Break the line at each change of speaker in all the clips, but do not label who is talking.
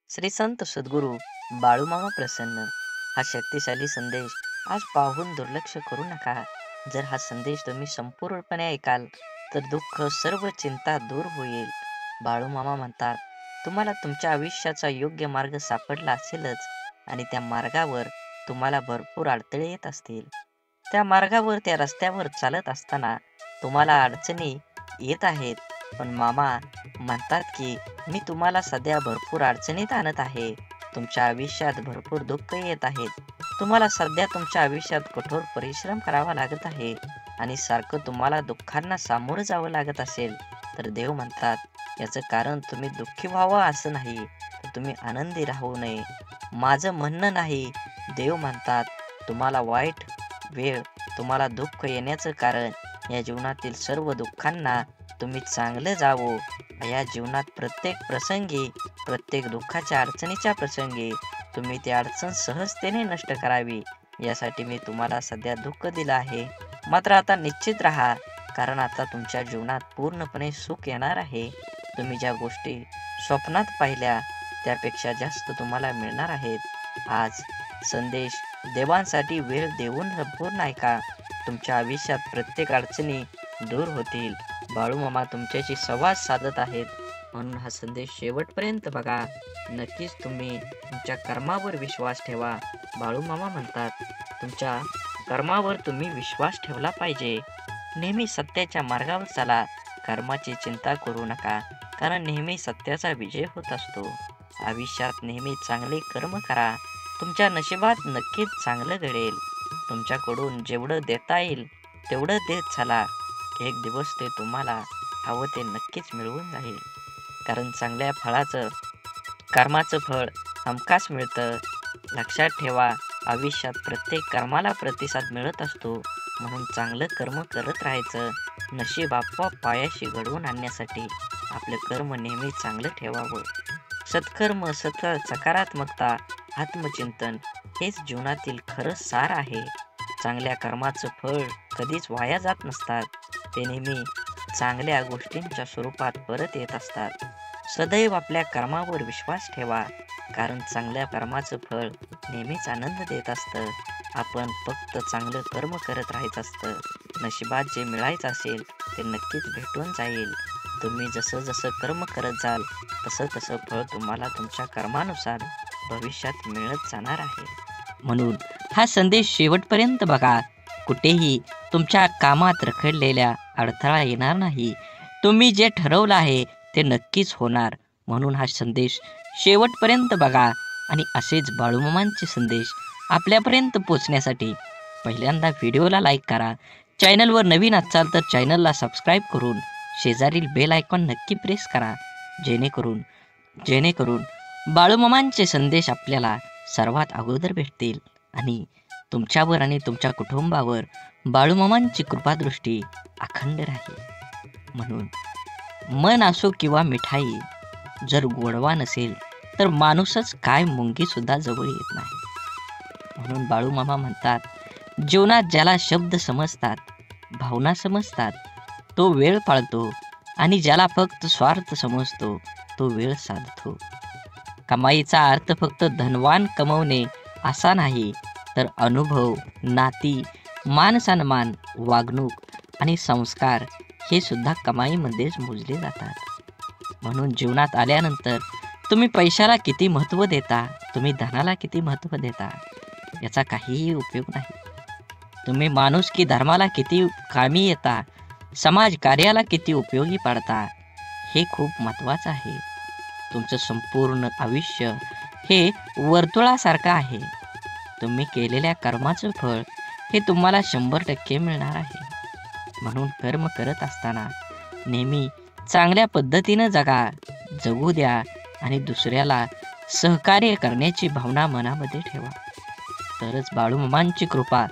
श्री संत सद्गुरू बाळूमामा प्रसन्न हा शक्तिशाली संदेश आज पाहून दुर्लक्ष करू नका. जर हा संदेश तुम्ही संपूर्णपणे ऐकाल तर दुःख सर्व चिंता दूर होईल. बाळूमामा म्हणतात, तुम्हाला तुमच्या आयुष्याचा योग्य मार्ग सापडला असेलच आणि त्या मार्गावर तुम्हाला भरपूर अडथळे येत असतील. त्या मार्गावर त्या रस्त्यावर चालत असताना तुम्हाला अडचणी येत आहेत, पण मामा म्हणतात की मी तुम्हाला सध्या भरपूर अडचणीत आणत आहे. तुमच्या आयुष्यात भरपूर दुःख येत आहेत. तुम्हाला सध्या तुमच्या आयुष्यात कठोर परिश्रम करावा लागत आहे आणि सारखं तुम्हाला दुःखांना सामोरं जावं लागत असेल तर देव म्हणतात, याचं कारण तुम्ही दुःखी व्हावं असं नाही, तर तुम्ही आनंदी राहू नये. माझं म्हणणं नाही. देव म्हणतात, तुम्हाला वाईट वेळ, तुम्हाला दुःख येण्याचं कारण या जीवनातील सर्व दुःखांना तुम्ही चांगलं जावो. या जीवनात प्रत्येक प्रसंगी, प्रत्येक दुःखाच्या अडचणीच्या प्रसंगी तुम्ही ती अडचण सहजतेने नष्ट करावी, यासाठी मी तुम्हाला सध्या दुःख दिलं आहे. मात्र आता निश्चित राहा, कारण आता तुमच्या जीवनात पूर्णपणे सुख येणार आहे. तुम्ही ज्या गोष्टी स्वप्नात पाहिल्या त्यापेक्षा जास्त तुम्हाला मिळणार आहेत. आज संदेश देवांसाठी वेळ देऊन संपूर्ण ऐका. तुमच्या आयुष्यात प्रत्येक अडचणी दूर होतील. बाळूमामा तुमच्याशी संवाद साधत आहेत, म्हणून हा संदेश शेवटपर्यंत बघा. नक्कीच तुम्ही तुमच्या कर्मावर विश्वास ठेवा. बाळूमामा म्हणतात, तुमच्या कर्मावर तुम्ही विश्वास ठेवला पाहिजे. नेहमी सत्याच्या मार्गावर चाला. कर्माची चिंता करू नका, कारण नेहमी सत्याचा विजय होत असतो. आयुष्यात नेहमी चांगले कर्म करा. तुमच्या नशिबात नक्कीच चांगलं घडेल. तुमच्याकडून जेवढं देता येईल तेवढं देत चला. एक दिवस ते तुम्हाला हवं ते नक्कीच मिळवून जाईल. कारण चांगल्या फळाचं, कर्माचं फळ हमखास मिळतं. लक्षात ठेवा, आयुष्यात प्रत्येक कर्माला प्रतिसाद मिळत असतो, म्हणून चांगलं कर्म करत राहायचं. नशीब आपोआप पायाशी घडवून आणण्यासाठी आपलं कर्म नेहमी चांगलं ठेवावं. सत्कर्म, सकारात्मकता, आत्मचिंतन हेच जीवनातील खरं सार आहे. चांगल्या कर्माचं फळ कधीच वाया जात नसतात. ते नेहमी चांगल्या गोष्टींच्या स्वरूपात परत येत असतात. सदैव आपल्या कर्मावर विश्वास ठेवा, कारण चांगल्या कर्माचं फळ नेहमीच आनंद देत असतं. आपण फक्त चांगलं कर्म करत राहायचं असतं. नशिबात जे मिळायचं असेल ते नक्कीच भेटून जाईल. तुम्ही जसं जसं कर्म करत जाल तसं तसं फळ तुम्हाला तुमच्या कर्मानुसार भविष्यात मिळत जाणार आहे. म्हणून हा संदेश शेवटपर्यंत बघा. कुठेही तुमच्या कामात रखडलेल्या अडथळा येणार नाही. तुम्ही जे ठरवलं आहे ते नक्कीच होणार. म्हणून हा संदेश शेवटपर्यंत बघा. आणि असेच बाळूमामांचे संदेश आपल्यापर्यंत पोचण्यासाठी पहिल्यांदा व्हिडिओला लाईक करा. चॅनलवर नवीन असाल तर चॅनलला सबस्क्राईब करून शेजारील बेल आयकॉन नक्की प्रेस करा, जेणेकरून बाळूमामांचे संदेश आपल्याला सर्वात अगोदर भेटतील आणि तुमच्यावर आणि तुमच्या कुटुंबावर बाळूमामांची कृपादृष्टी अखंड राहील. म्हणून मन असो किंवा मिठाई, जर गोडवा नसेल तर माणूसच काय मुंगी सुद्धा जवळ येत नाही. म्हणून बाळूमामा म्हणतात, जीवनात ज्याला शब्द समजतात, भावना समजतात, तो वेळ पाळतो आणि ज्याला फक्त स्वार्थ समजतो तो वेळ साधतो. कमाईचा अर्थ फक्त धनवान कमवणे असा नाही, तर अनुभव, नाती, मान सन्मान, वागणूक आणि संस्कार हे सुद्धा कमाईमध्येच मोजले जातात. म्हणून जीवनात आल्यानंतर तुम्ही पैशाला किती महत्त्व देता, तुम्ही धनाला किती महत्त्व देता, याचा काहीही उपयोग नाही. तुम्ही माणुसकी धर्माला किती कामी येता, समाज कार्याला किती उपयोगी पडता, हे खूप महत्त्वाचं आहे. तुमचं संपूर्ण आयुष्य हे वर्तुळासारखं आहे. तुम्ही केलेल्या कर्माचं फळ हे तुम्हाला 100% मिळणार आहे. म्हणून कर्म करत असताना नेहमी चांगल्या पद्धतीनं जगू द्या आणि दुसऱ्याला सहकार्य करण्याची भावना मनामध्ये ठेवा. तरच बाळूमामांची कृपा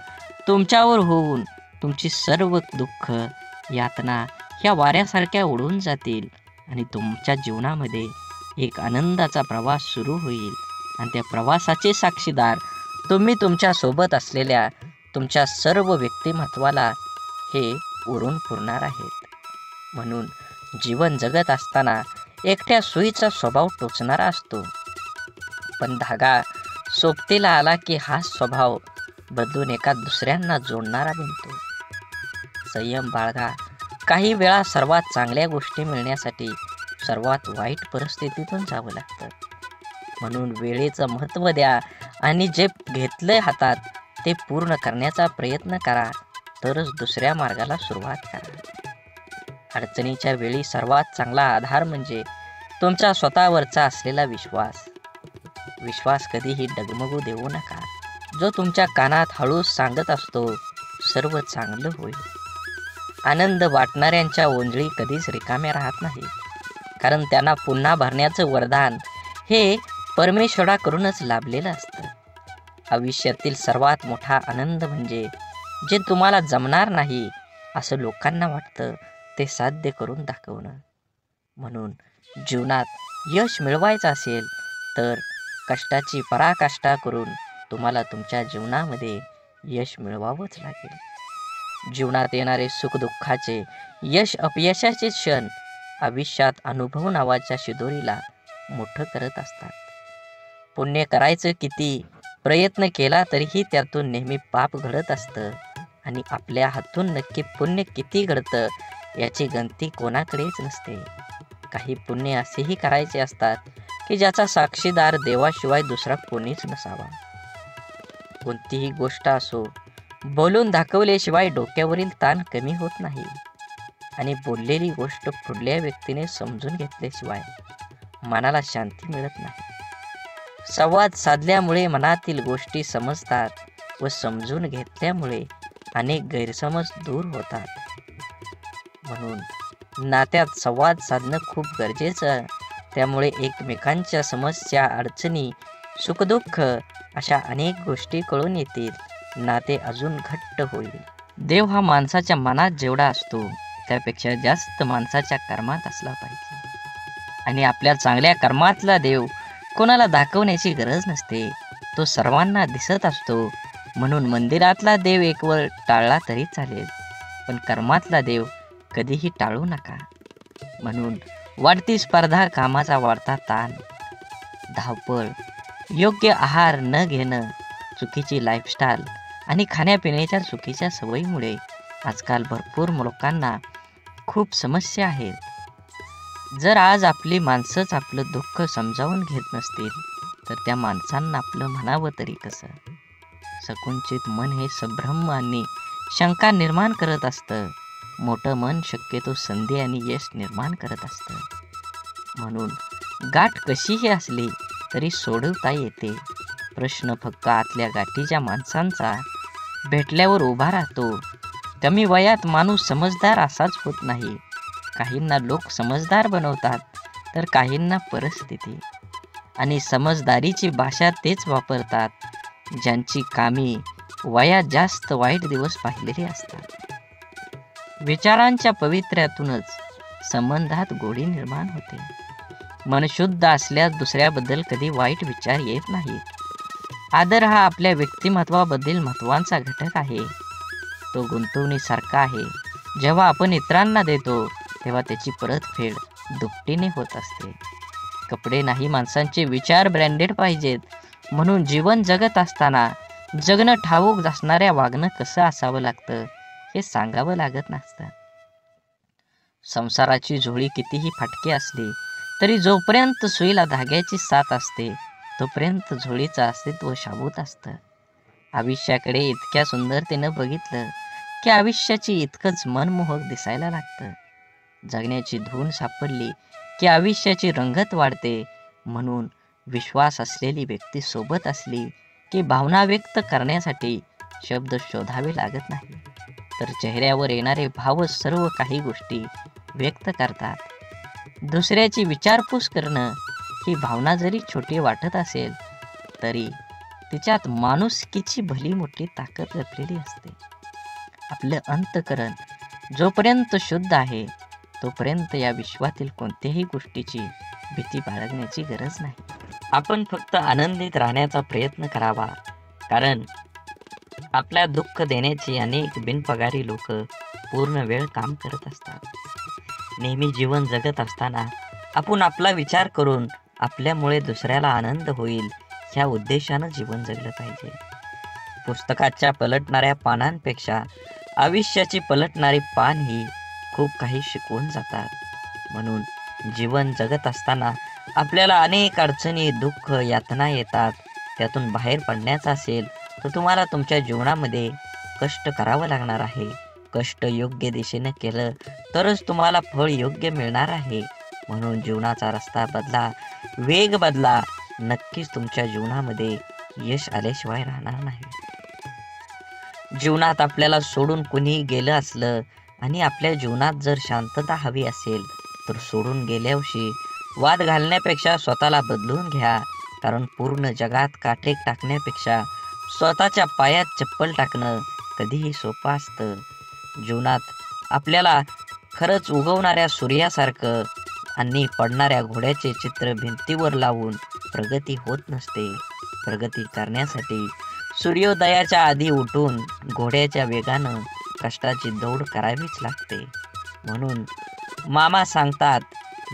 तुमच्यावर होऊन तुमची सर्व दुःख, यातना ह्या वाऱ्यासारख्या उडून जातील आणि तुमच्या जीवनामध्ये एक आनंदाचा प्रवास सुरू होईल. आणि त्या प्रवासाचे साक्षीदार तुम्ही तुमच्या सोबत असलेल्या तुमच्या सर्व व्यक्तिमत्वाला हे उरून पुरणार आहेत. म्हणून जीवन जगत असताना एकट्या सुईचा स्वभाव टोचणारा असतो. पण धागा सोबतीला आला की हा स्वभाव बदलून एका दुसऱ्यांना जोडणारा बनतो. संयम बाळगा. काही वेळा सर्वात चांगल्या गोष्टी मिळण्यासाठी सर्वात वाईट परिस्थितीतून जावं लागतं. म्हणून वेळेचं महत्त्व द्या आणि जे घेतलंय हातात ते पूर्ण करण्याचा प्रयत्न करा, तरच दुसऱ्या मार्गाला सुरुवात करा. अडचणीच्या वेळी सर्वात चांगला आधार म्हणजे तुमचा स्वतःवरचा असलेला विश्वास. विश्वास कधीही डगमगू देऊ नका, जो तुमच्या कानात हळूच सांगत असतो, सर्व चांगलं होईल. आनंद वाटणाऱ्यांच्या ओंजळी कधीच रिकाम्या राहत नाही, कारण त्यांना पुन्हा भरण्याचं वरदान हे परमेश्वराकडूनच लाभलेलं असतं. आयुष्यातील सर्वात मोठा आनंद म्हणजे जे तुम्हाला जमणार नाही असं लोकांना वाटतं ते साध्य करून दाखवणं. म्हणून जीवनात यश मिळवायचं असेल तर कष्टाची पराकाष्ठा करून तुम्हाला तुमच्या जीवनामध्ये यश मिळवावंच लागेल. जीवनात येणारे सुखदुःखाचे, यश अपयशाचे क्षण आयुष्यात अनुभव नावाच्या शिदोरीला मोठं करत असतात. पुण्य करायचं किती प्रयत्न केला तरीही त्यातून नेहमी पाप घडत असतं आणि आपल्या हातून नक्की पुण्य किती घडतं याची गणती कोणाकडेच नसते. काही पुण्य असेही करायचे असतात की ज्याचा साक्षीदार देवाशिवाय दुसरा कोणीच नसावा. कोणतीही गोष्ट असो, बोलून दाखवल्याशिवाय डोक्यावरील ताण कमी होत नाही आणि बोललेली गोष्ट पुढल्या व्यक्तीने समजून घेतल्याशिवाय मनाला शांती मिळत नाही. संवाद साधल्यामुळे मनातील गोष्टी समजतात व समजून घेतल्यामुळे अनेक गैरसमज दूर होतात. म्हणून नात्यात संवाद साधणं खूप गरजेचं. त्यामुळे एकमेकांच्या समस्या, अडचणी, सुखदुःख अशा अनेक गोष्टी कळून येतील. नाते अजून घट्ट होईल. देव हा माणसाच्या मनात जेवढा असतो त्यापेक्षा जास्त माणसाच्या कर्मात असला पाहिजे. आणि आपल्या चांगल्या कर्मातला देव कोणाला दाखवण्याची गरज नसते, तो सर्वांना दिसत असतो. म्हणून मंदिरातला देव एक वेळ टाळला तरी चालेल, पण कर्मातला देव कधीही टाळू नका. म्हणून वाढती स्पर्धा, कामाचा वाढता ताण, धावपळ, योग्य आहार न घेणं, चुकीची लाईफस्टाईल आणि खाण्यापिण्याच्या चुकीच्या सवयीमुळे आजकाल भरपूर लोकांना खूप समस्या आहेत. जर आज आपली माणसंच आपलं दुःख समजावून घेत नसतील तर त्या माणसांना आपलं म्हणावं तरी कसं? संकुचित मन हे संभ्रम आणि शंका निर्माण करत असतं. मोठं मन शक्यतो संधी आणि यश निर्माण करत असतं. म्हणून गाठ कशीही असली तरी सोडवता येते. प्रश्न फक्त आतल्या गाठीच्या माणसांचा भेटल्यावर उभा राहतो. कमी वयात माणूस समजदार असाच होत नाही. काहींना लोक समजदार बनवतात तर काहींना परिस्थिती. आणि समजदारीची भाषा तेच वापरतात ज्यांची कामी वयात जास्त वाईट दिवस पाहिलेले असतात. विचारांच्या पवित्र्यातूनच संबंधात गोडी निर्माण होते. मन शुद्ध असल्यास दुसऱ्याबद्दल कधी वाईट विचार येत नाहीत. आदर हा आपल्या व्यक्तिमत्वाबद्दल महत्त्वाचा घटक आहे. तो गुंतवणुकीसारखा आहे. जेव्हा आपण इतरांना देतो तेव्हा त्याची परतफेड दुपटीने होत असते. कपडे नाही, माणसांचे विचार ब्रँडेड पाहिजेत. म्हणून जीवन जगत असताना जगणं ठाऊक असणाऱ्या वागणं कसं असावं लागतं हे सांगावं लागत नसतं. संसाराची झोळी कितीही फाटकी असली तरी जोपर्यंत सुईला धाग्याची साथ असते तोपर्यंत झोळीचं अस्तित्व शाबूत असतं. आयुष्याकडे इतक्या सुंदरतेनं बघितलं की आयुष्याची इतकंच मनमोहक दिसायला लागतं. जगण्याची धून सापडली की आयुष्याची रंगत वाढते. म्हणून विश्वास असलेली व्यक्ती सोबत असली की भावना व्यक्त करण्यासाठी शब्द शोधावे लागत नाही, तर चेहऱ्यावर येणारे भावच सर्व काही गोष्टी व्यक्त करतात. दुसऱ्याची विचारपूस करणं ही भावना जरी छोटी वाटत असेल तरी तिच्यात माणुसकीची भली मोठी ताकद लपलेली असते. आपलं अंतःकरण जोपर्यंत शुद्ध आहे तोपर्यंत या विश्वातील कोणत्याही गोष्टीची भीती बाळगण्याची गरज नाही. आपण फक्त आनंदित राहण्याचा प्रयत्न करावा, कारण आपल्या दुःख देण्याची अनेक बिनपगारी लोक पूर्ण वेळ काम करत असतात. नेहमी जीवन जगत असताना आपण आपला विचार करून आपल्यामुळे दुसऱ्याला आनंद होईल ह्या उद्देशानं जीवन जगलं पाहिजे. पुस्तकाच्या पलटणाऱ्या पानांपेक्षा आयुष्याची पलटणारी पान ही खूप काही शिकवून जातात. म्हणून जीवन जगत असताना आपल्याला अनेक अडचणी, दुःख, यातना येतात. त्यातून बाहेर पडण्याचं असेल तर तुम्हाला तुमच्या जीवनामध्ये कष्ट करावं लागणार आहे. कष्ट योग्य दिशेने केलं तरच तुम्हाला फळ योग्य मिळणार आहे. म्हणून जीवनाचा रस्ता बदला, वेग बदला. नक्कीच तुमच्या जीवनामध्ये यश आल्याशिवाय राहणार नाही. जीवनात आपल्याला सोडून कुणी गेलं असलं आणि आपल्या जीवनात जर शांतता हवी असेल तर सोडून गेल्यावर्षी वाद घालण्यापेक्षा स्वतःला बदलून घ्या. कारण पूर्ण जगात काटे टाकण्यापेक्षा स्वतःच्या पायात चप्पल टाकणं कधीही सोपं असतं. जीवनात आपल्याला खरंच उगवणाऱ्या सूर्यासारखं आणि पडणाऱ्या घोड्याचे चित्र भिंतीवर लावून प्रगती होत नसते. प्रगती करण्यासाठी सूर्योदयाच्या आधी उठून घोड्याच्या वेगानं कष्टाची दौड करावीच लागते. म्हणून मामा सांगतात,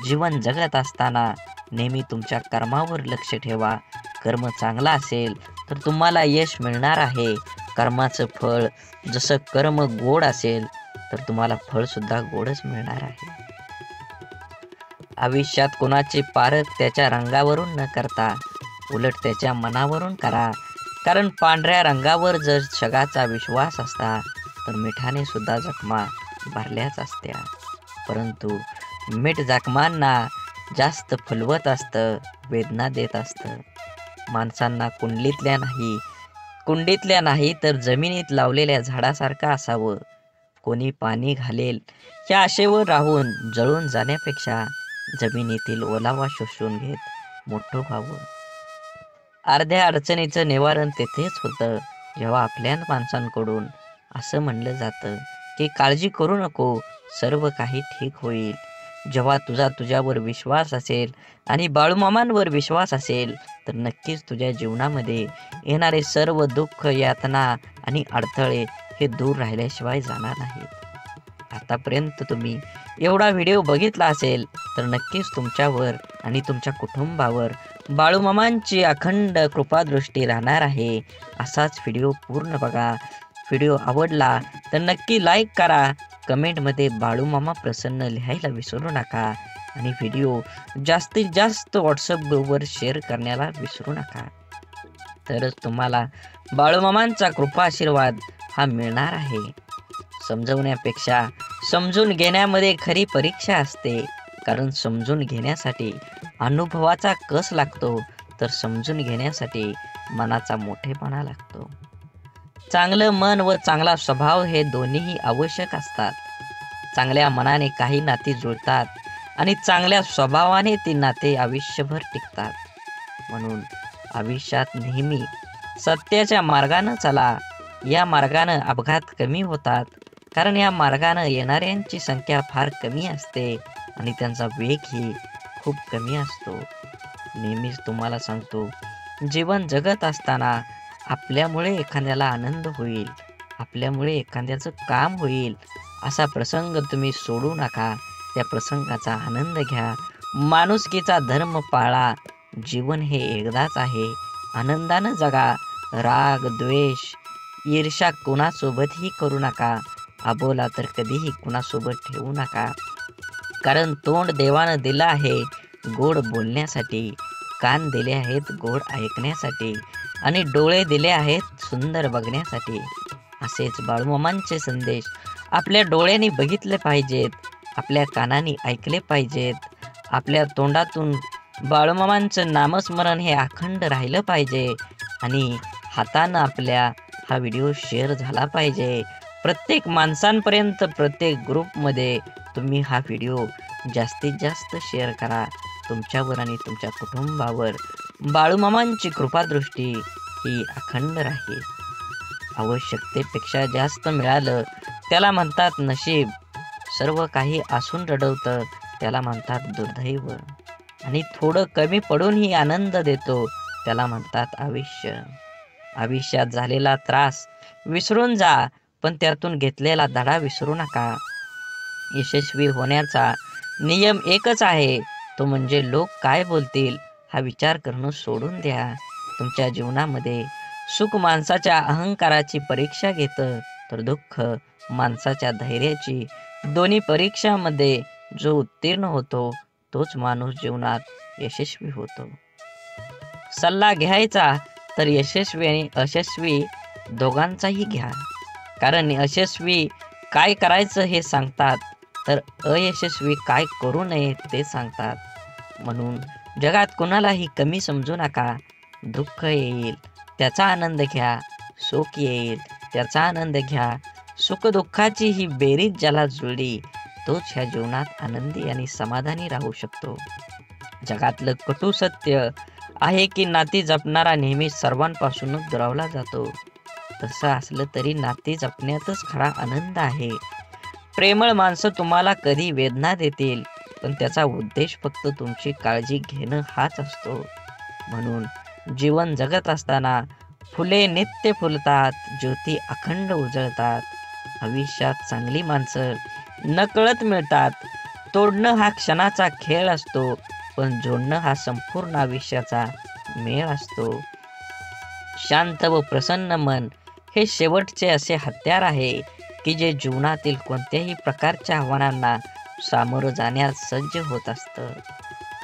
जीवन जगत असताना नेहमी तुमच्या कर्मावर लक्ष ठेवा. कर्म चांगला असेल तर तुम्हाला यश मिळणार आहे. कर्माचं फळ जसं कर्म गोड असेल तर तुम्हाला फळ सुद्धा गोडच मिळणार आहे. आयुष्यात कोणाचे पारख त्याच्या रंगावरून न करता उलट त्याच्या मनावरून करा. कारण पांढऱ्या रंगावर जर जगाचा विश्वास असता तर मिठाने सुद्धा जखमा भरल्याच असत्या. परंतु मीठ जखमांना जास्त फुलवत असतं, वेदना देत असतं. माणसांना कुंडीतल्या नाही तर जमिनीत लावलेल्या झाडासारखं असावं. कोणी पाणी घालेल या आशेवर राहून जळून जाण्यापेक्षा जमिनीतील ओलावा शोषून घेत मोठं व्हावं. अर्ध्या अडचणीचं निवारण तेथेच होतं जेव्हा आपल्या माणसांकडून असं म्हणलं जातं की काळजी करू नको, सर्व काही ठीक होईल. जेव्हा तुझ्यावर विश्वास असेल आणि बाळूमामांवर विश्वास असेल तर नक्कीच तुझ्या जीवनामध्ये येणारे सर्व दुःख, यातना आणि अडथळे हे दूर राहिल्याशिवाय जाणार नाहीत. आतापर्यंत तुम्ही एवढा व्हिडिओ बघितला असेल तर नक्कीच तुमच्यावर आणि तुमच्या कुटुंबावर बाळूमामांची अखंड कृपादृष्टी राहणार आहे. असाच व्हिडिओ पूर्ण बघा. व्हिडिओ आवडला तर नक्की लाईक करा. कमेंटमध्ये बाळूमामा प्रसन्न लिहायला विसरू नका आणि व्हिडिओ जास्तीत जास्त व्हॉट्सअप ग्रुपवर शेअर करण्याला विसरू नका. तरच तुम्हाला बाळूमामांचा कृपा आशीर्वाद हा मिळणार आहे. समजवण्यापेक्षा समजून घेण्यामध्ये खरी परीक्षा असते. कारण समजून घेण्यासाठी अनुभवाचा कस लागतो तर समजून घेण्यासाठी मनाचा मोठेपणा लागतो. चांगलं मन व चांगला स्वभाव हे दोन्हीही आवश्यक असतात. चांगल्या मनाने काही नाती जुळतात आणि चांगल्या स्वभावाने ती नाते आयुष्यभर टिकतात. म्हणून आयुष्यात नेहमी सत्याच्या मार्गानं चला. या मार्गानं अपघात कमी होतात. कारण या मार्गानं येणाऱ्यांची संख्या फार कमी असते आणि त्यांचा वेगही खूप कमी असतो. नेहमीच तुम्हाला सांगतो, जीवन जगत असताना आपल्यामुळे एखाद्याला आनंद होईल, आपल्यामुळे एखाद्याचं काम होईल असा प्रसंग तुम्ही सोडू नका. त्या प्रसंगाचा आनंद घ्या. माणुसकीचा धर्म पाळा. जीवन हे एकदाच आहे. आनंदानं जगा. राग, द्वेष, ईर्ष्या कुणासोबतही करू नका. अबोला तर कधीही कुणासोबत ठेवू नका. कारण तोंड देवानं दिलं आहे गोड बोलण्यासाठी, कान दिले आहेत गोड ऐकण्यासाठी आणि डोळे दिले आहेत सुंदर बघण्यासाठी. असेच बाळूमामांचे संदेश आपल्या डोळ्यांनी बघितले पाहिजेत, आपल्या कानांनी ऐकले पाहिजेत. आपल्या तोंडातून बाळूमामांचं नामस्मरण हे अखंड राहिलं पाहिजे आणि हातानं आपल्या हा व्हिडिओ शेअर झाला पाहिजे. प्रत्येक माणसांपर्यंत, प्रत्येक ग्रुपमध्ये तुम्ही हा व्हिडिओ जास्तीत जास्त शेअर करा. तुमच्यावर आणि तुमच्या कुटुंबावर बाळूमामांची कृपादृष्टी ही अखंड राहील. आवश्यकतेपेक्षा जास्त मिळालं त्याला म्हणतात नशीब. सर्व काही असून रडवतं त्याला म्हणतात दुर्दैव. आणि थोडं कमी पडूनही आनंद देतो त्याला म्हणतात आयुष्य. आयुष्यात झालेला त्रास विसरून जा, पण त्यातून घेतलेला धडा विसरू नका. यशस्वी होण्याचा नियम एकच आहे, तो म्हणजे लोक काय बोलतील हा विचार करणं सोडून द्या. तुमच्या जीवनामध्ये सुख माणसाच्या अहंकाराची परीक्षा घेतं, तर दुःख माणसाच्या धैर्याची. दोन्ही परीक्षामध्ये जो उत्तीर्ण होतो तोच माणूस जीवनात यशस्वी होतो. सल्ला घ्यायचा तर यशस्वी आणि अयशस्वी दोघांचाही घ्या. कारण यशस्वी काय करायचं हे सांगतात, तर अयशस्वी काय करू नये ते सांगतात. म्हणून जगात कोणालाही कमी समजू नका. दुःख येईल त्याचा आनंद घ्या, सुख येईल त्याचा आनंद घ्या. सुखदुःखाची ही बेरीज ज्याला जुळली तोच ह्या जीवनात आनंदी आणि समाधानी राहू शकतो. जगातलं कटू सत्य आहे की नाती जपणारा नेहमी सर्वांपासूनच दुरावला जातो. तसं असलं तरी नाती जपण्यातच खरा आनंद आहे. प्रेमळ माणसं तुम्हाला कधी वेदना देतील, पण त्याचा उद्देश फक्त तुमची काळजी घेणं हाच असतो. म्हणून जीवन जगत असताना फुले नित्य फुलतात, ज्योती अखंड उजळतात. आयुष्यात चांगली माणसं नकळत मिळतात. तोडणं हा क्षणाचा खेळ असतो, पण जोडणं हा संपूर्ण आयुष्याचा मेळ असतो. शांत व प्रसन्न मन हे शेवटचे असे हत्यार आहे की जे जीवनातील कोणत्याही प्रकारच्या आव्हानांना सामोरं जाण्यास सज्ज होत असतं.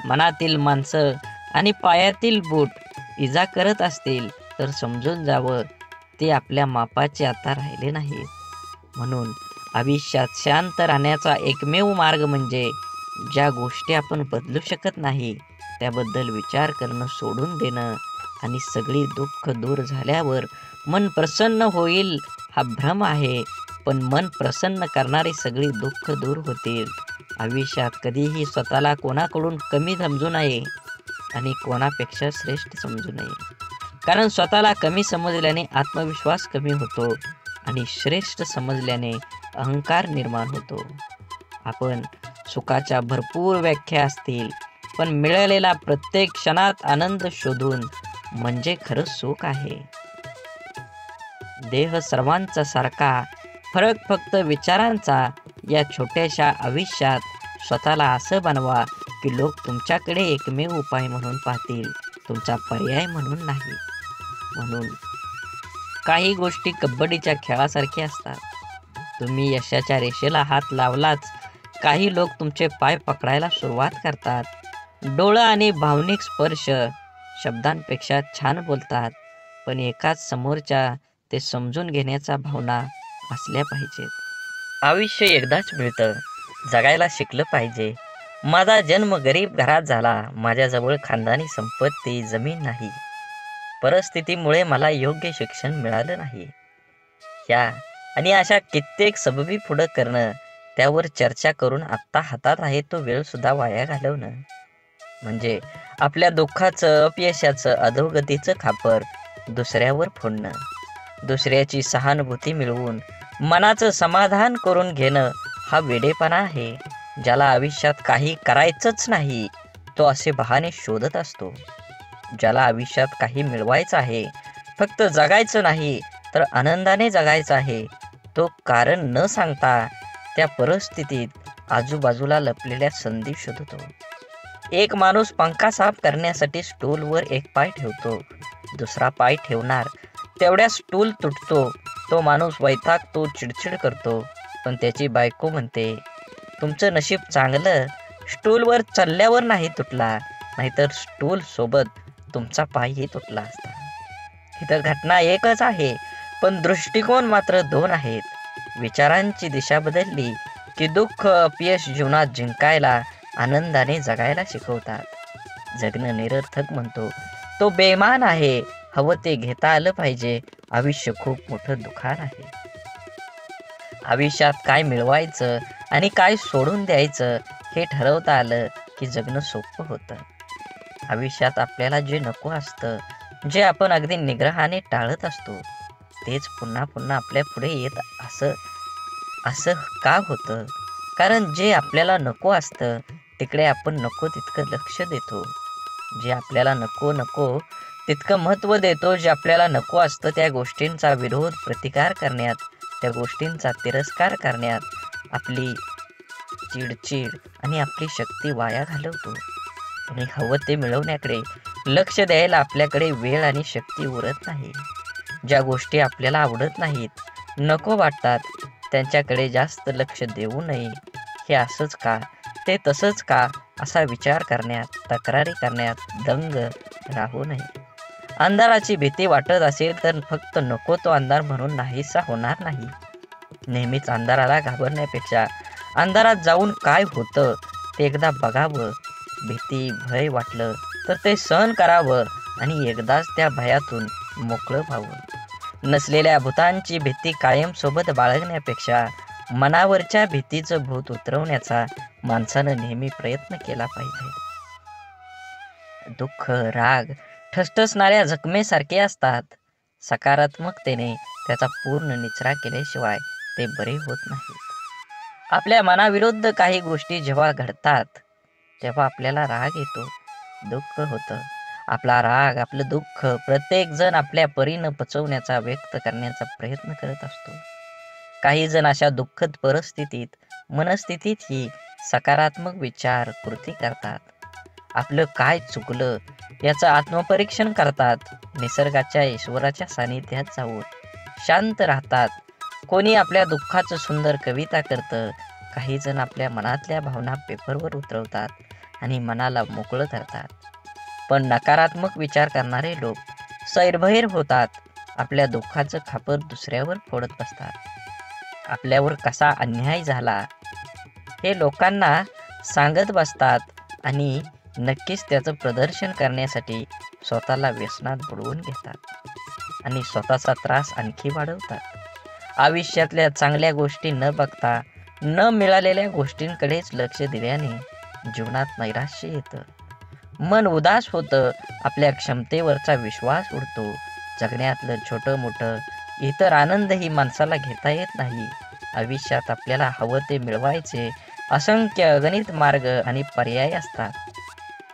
मनातील माणसं आणि पायातील बूट इजा करत असतील तर समजून जावं ते आपल्या मापाचे आता राहिले नाहीत. म्हणून आयुष्यात शांत राहण्याचा एकमेव मार्ग म्हणजे ज्या गोष्टी आपण बदलू शकत नाही त्याबद्दल विचार करणं सोडून देणं आणि सगळी दुःख दूर झाल्यावर मन प्रसन्न होईल हा भ्रम आहे. पण मन प्रसन्न करणारी सगळी दुःख दूर होतील. आयुष्यात कधीही स्वतःला कोणाकडून कमी समजू नये आणि कोणापेक्षा श्रेष्ठ समजू नये. कारण स्वतःला कमी समजल्याने आत्मविश्वास कमी होतो आणि श्रेष्ठ समजल्याने अहंकार निर्माण होतो. आपण सुखाच्या भरपूर व्याख्या असतील, पण मिळालेला प्रत्येक क्षणात आनंद शोधून म्हणजे खरं सुख आहे. देह सर्वांचा सारखा, फरक फक्त विचारांचा. या छोट्याशा आयुष्यात स्वतःला असं बनवा की लोक तुमच्याकडे एकमेव उपाय म्हणून पाहतील, तुमचा पर्याय म्हणून नाही. म्हणून काही गोष्टी कबड्डीच्या खेळासारख्या असतात. तुम्ही यशाच्या रेषेला हात लावलाच काही लोक तुमचे पाय पकडायला सुरुवात करतात. डोळं आणि भावनिक स्पर्श शब्दांपेक्षा छान बोलतात, पण एकाच समोरच्या ते समजून घेण्याच्या भावना असल्या पाहिजेत. आयुष्य एकदाच मिळतं, जगायला शिकलं पाहिजे. माझा जन्म गरीब घरात झाला, माझ्याजवळ खानदानी संपत्ती जमीन नाही, परिस्थितीमुळे मला योग्य शिक्षण मिळालं नाही. ह्या आणि अशा कित्येक सबबी पुढं करणं, त्यावर चर्चा करून आत्ता हातात आहे तो वेळ सुद्धा वाया घालवणं म्हणजे आपल्या दुःखाचं, अपयशाचं, अधोगतीचं खापर दुसऱ्यावर फोडणं. दुसऱ्याची सहानुभूती मिळवून मनाचं समाधान करून घेणं हा वेडेपणा आहे. ज्याला आयुष्यात काही करायचंच नाही तो असे बहाणे शोधत असतो. ज्याला आयुष्यात काही मिळवायचं आहे, फक्त जगायचं नाही तर आनंदाने जगायचं आहे, तो कारण न सांगता त्या परिस्थितीत आजूबाजूला लपलेल्या संधी शोधतो. एक माणूस पंखा साफ करण्यासाठी स्टूलवर एक पाय ठेवतो, दुसरा पाय ठेवणार तेवढ्या स्टूल तुटतो. तो माणूस वैतागतो, चिडचिड करतो, पण त्याची बायको म्हणते, तुमचं नशीब चांगलं, स्टूलवर चढल्यावर नाही तुटला, नाहीतर स्टूल सोबत तुमचा पायही तुटला असता. इथं घटना एकच आहे, पण दृष्टिकोन मात्र दोन आहेत. विचारांची दिशा बदलली की दुःख, अपयश जीवनात जिंकायला, आनंदाने जगायला शिकवतात. जगणं निरर्थक म्हणतो तो बेमान आहे. हवं ते घेता आलं पाहिजे. आयुष्य खूप मोठं दुकान आहे. आयुष्यात काय मिळवायचं आणि काय सोडून द्यायचं हे ठरवता आलं की जगणं सोपं होतं. आयुष्यात आपल्याला जे नको असतं, जे आपण अगदी निग्रहाने टाळत असतो, तेच पुन्हा पुन्हा आपल्या पुढे येत असं का होतं? कारण जे आपल्याला नको असतं तिकडे आपण नको तितकं लक्ष देतो. जे आपल्याला नको तितकं महत्त्व देतो. जे आपल्याला नको असतं त्या गोष्टींचा विरोध, प्रतिकार करण्यात, त्या गोष्टींचा तिरस्कार करण्यात आपली चिडचिड आणि आपली शक्ती वाया घालवतो आणि हवं ते मिळवण्याकडे लक्ष द्यायला आपल्याकडे वेळ आणि शक्ती उरत नाही. ज्या गोष्टी आपल्याला आवडत नाहीत, नको वाटतात, त्यांच्याकडे जास्त लक्ष देऊ नये. हे असंच का, ते तसंच का असा विचार करण्यात, तक्रारी करण्यात दंग राहू नये. अंधाराची भीती वाटत असेल तर फक्त नको तो अंधार म्हणून नाहीसा होणार नाही. नेहमीच अंधाराला घाबरण्यापेक्षा अंधारात जाऊन काय होतं ते एकदा बघावं. भीती, भय वाटलं तर ते सहन करावं आणि एकदाच त्या भयातून मोकळं व्हावं. नसलेल्या भूतांची भीती कायम सोबत बाळगण्यापेक्षा मनावरच्या भीतीचं भूत उतरवण्याचा माणसानं नेहमी प्रयत्न केला पाहिजे. दुःख, राग ठसठसणाऱ्या जखमेसारखे असतात. सकारात्मकतेने त्याचा पूर्ण निचरा केल्याशिवाय ते बरे होत नाहीत. आपल्या मनाविरुद्ध काही गोष्टी जेव्हा घडतात तेव्हा आपल्याला राग येतो, दुःख होतं. आपला राग, आपलं दुःख प्रत्येक जण आपल्या परीनं पचवण्याचा, व्यक्त करण्याचा प्रयत्न करत असतो. काही जण अशा दुःखद परिस्थितीत, मनस्थितीतही सकारात्मक विचार, कृती करतात. आपलं काय चुकलं याचं आत्मपरीक्षण करतात. निसर्गाच्या, ईश्वराच्या सानिध्यात जाऊन शांत राहतात. कोणी आपल्या दुःखाचं सुंदर कविता करतं. काही जण आपल्या मनातल्या भावना पेपरवर उतरवतात आणि मनाला मोकळं करतात. पण नकारात्मक विचार करणारे लोक सैरभैर होतात. आपल्या दुःखाचं खापर दुसऱ्यावर फोडत बसतात. आपल्यावर कसा अन्याय झाला हे लोकांना सांगत बसतात आणि नक्कीच त्याचं प्रदर्शन करण्यासाठी स्वतःला व्यसनात बुडवून घेतात आणि स्वतःचा त्रास आणखी वाढवतात. आयुष्यातल्या चांगल्या गोष्टी न बघता न मिळालेल्या गोष्टींकडेच लक्ष दिल्याने जीवनात नैराश्य येतं, मन उदास होतं, आपल्या क्षमतेवरचा विश्वास उडतो. जगण्यातलं छोटं मोठं इतर आनंदही माणसाला घेता येत नाही. आयुष्यात आपल्याला हवं ते मिळवायचे असंख्य अगणित मार्ग आणि पर्याय असतात.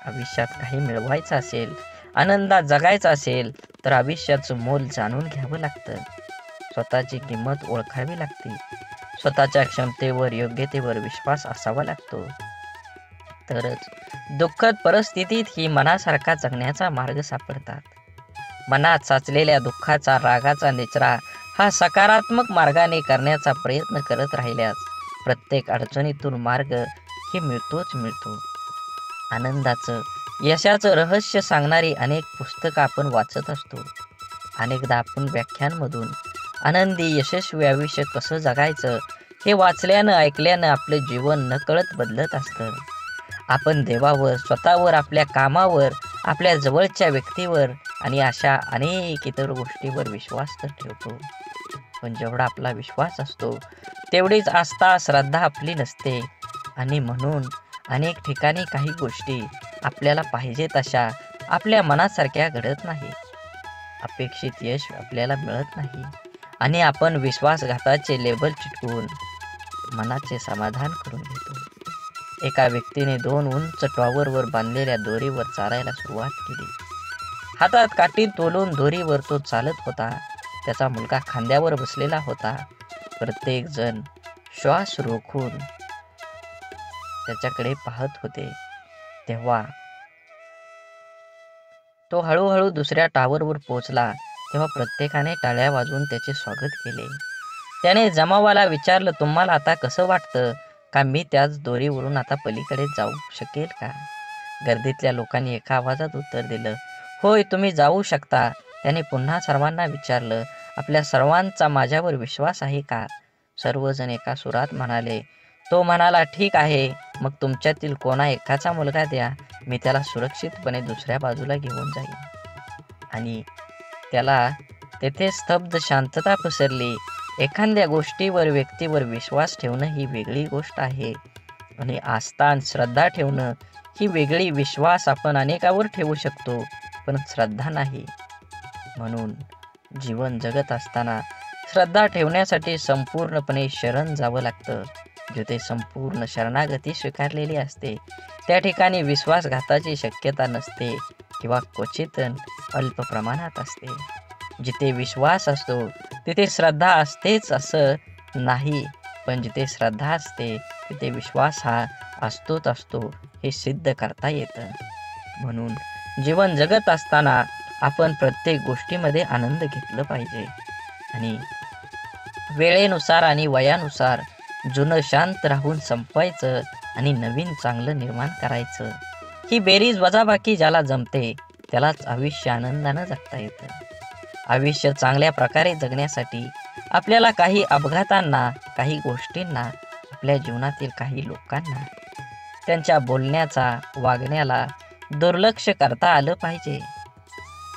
आयुष्यात काही मिळवायचं असेल, आनंदात जगायचं असेल तर आयुष्याचं मोल जाणून घ्यावं लागतं. स्वतःची किंमत ओळखावी लागते. स्वतःच्या क्षमतेवर, योग्यतेवर विश्वास असावा लागतो. तरच दुःखद परिस्थितीत ही मनासारखा जगण्याचा मार्ग सापडतात. मनात साचलेल्या दुःखाचा, रागाचा निचरा हा सकारात्मक मार्गाने करण्याचा प्रयत्न करत राहिल्यास प्रत्येक अडचणीतून मार्ग हे मिळतोच मिळतो. आनंदाचं, यशाचं रहस्य सांगणारी अनेक पुस्तकं आपण वाचत असतो. अनेकदा आपण व्याख्यानमधून आनंदी, यशस्वी आयुष्य कसं जगायचं हे वाचल्यानं, ऐकल्यानं आपलं जीवन नकळत बदलत असतं. आपण देवावर, स्वतःवर, आपल्या कामावर, आपल्या जवळच्या व्यक्तीवर आणि अशा अनेक इतर गोष्टीवर विश्वास तर ठेवतो. पण जेवढा आपला विश्वास असतो तेवढीच आस्था, श्रद्धा आपली नसते आणि म्हणून अनेक ठिकाणी काही गोष्टी आपल्याला पाहिजे तशा आपल्या मनासारख्या घडत नाही. अपेक्षित यश आपल्याला मिळत नाही आणि आपण विश्वासघाताचे लेबल चिटकवून मनाचे समाधान करून घेतो. एका व्यक्तीने 2 उंच टॉवरवर बांधलेल्या दोरीवर चालायला सुरुवात केली. हातात काठी तोलून दोरीवर तो चालत होता. त्याचा मुलगा खांद्यावर बसलेला होता. प्रत्येक जण श्वास रोखून त्याच्याकडे पाहत होते. तेव्हा तो हळूहळू दुसऱ्या टॉवरवर पोहोचला. तेव्हा प्रत्येकाने टाळ्या वाजवून त्याचे स्वागत केले. त्याने जमावाला विचारलं, तुम्हाला आता कसं वाटतं? का मी त्याच दोरीवरून आता पलीकडे जाऊ शकेल का? गर्दीतल्या लोकांनी एका आवाजात उत्तर दिलं, होय, तुम्ही जाऊ शकता. त्याने पुन्हा सर्वांना विचारलं, आपल्या सर्वांचा माझ्यावर विश्वास आहे का? सर्वजण एका सुरात म्हणाले. तो म्हणाला, ठीक आहे, मग तुमच्यातील कोणा एकाचा मुलगा द्या, मी त्याला सुरक्षितपणे दुसऱ्या बाजूला घेऊन जाईन. आणि त्याला तेथे स्तब्ध शांतता पसरली. एखाद्या गोष्टीवर, व्यक्तीवर विश्वास ठेवणं ही वेगळी गोष्ट आहे आणि आस्था आणि श्रद्धा ठेवणं ही वेगळी. विश्वास आपण अनेकावर ठेवू शकतो पण श्रद्धा नाही. म्हणून जीवन जगत असताना श्रद्धा ठेवण्यासाठी संपूर्णपणे शरण जावं लागतं. जिथे संपूर्ण शरणागती स्वीकारलेली असते त्या ठिकाणी विश्वासघाताची शक्यता नसते किंवा क्वचित अल्प प्रमाणात असते. जिथे विश्वास असतो तिथे श्रद्धा असतेच असं नाही, पण जिथे श्रद्धा असते तिथे विश्वास हा असतोच असतो हे सिद्ध करता येतं. म्हणून जीवन जगत असताना आपण प्रत्येक गोष्टीमध्ये आनंद घेतला पाहिजे आणि वेळेनुसार आणि वयानुसार जुनं शांत राहून संपवायचं आणि नवीन चांगलं निर्माण करायचं. ही बेरीज वजाबाकी ज्याला जमते त्यालाच आयुष्य आनंदानं जगता येतं. आयुष्य चांगल्या प्रकारे जगण्यासाठी आपल्याला काही अपघातांना, काही गोष्टींना, आपल्या जीवनातील काही लोकांना, त्यांच्या बोलण्याचा, वागण्याला दुर्लक्ष करता आलं पाहिजे.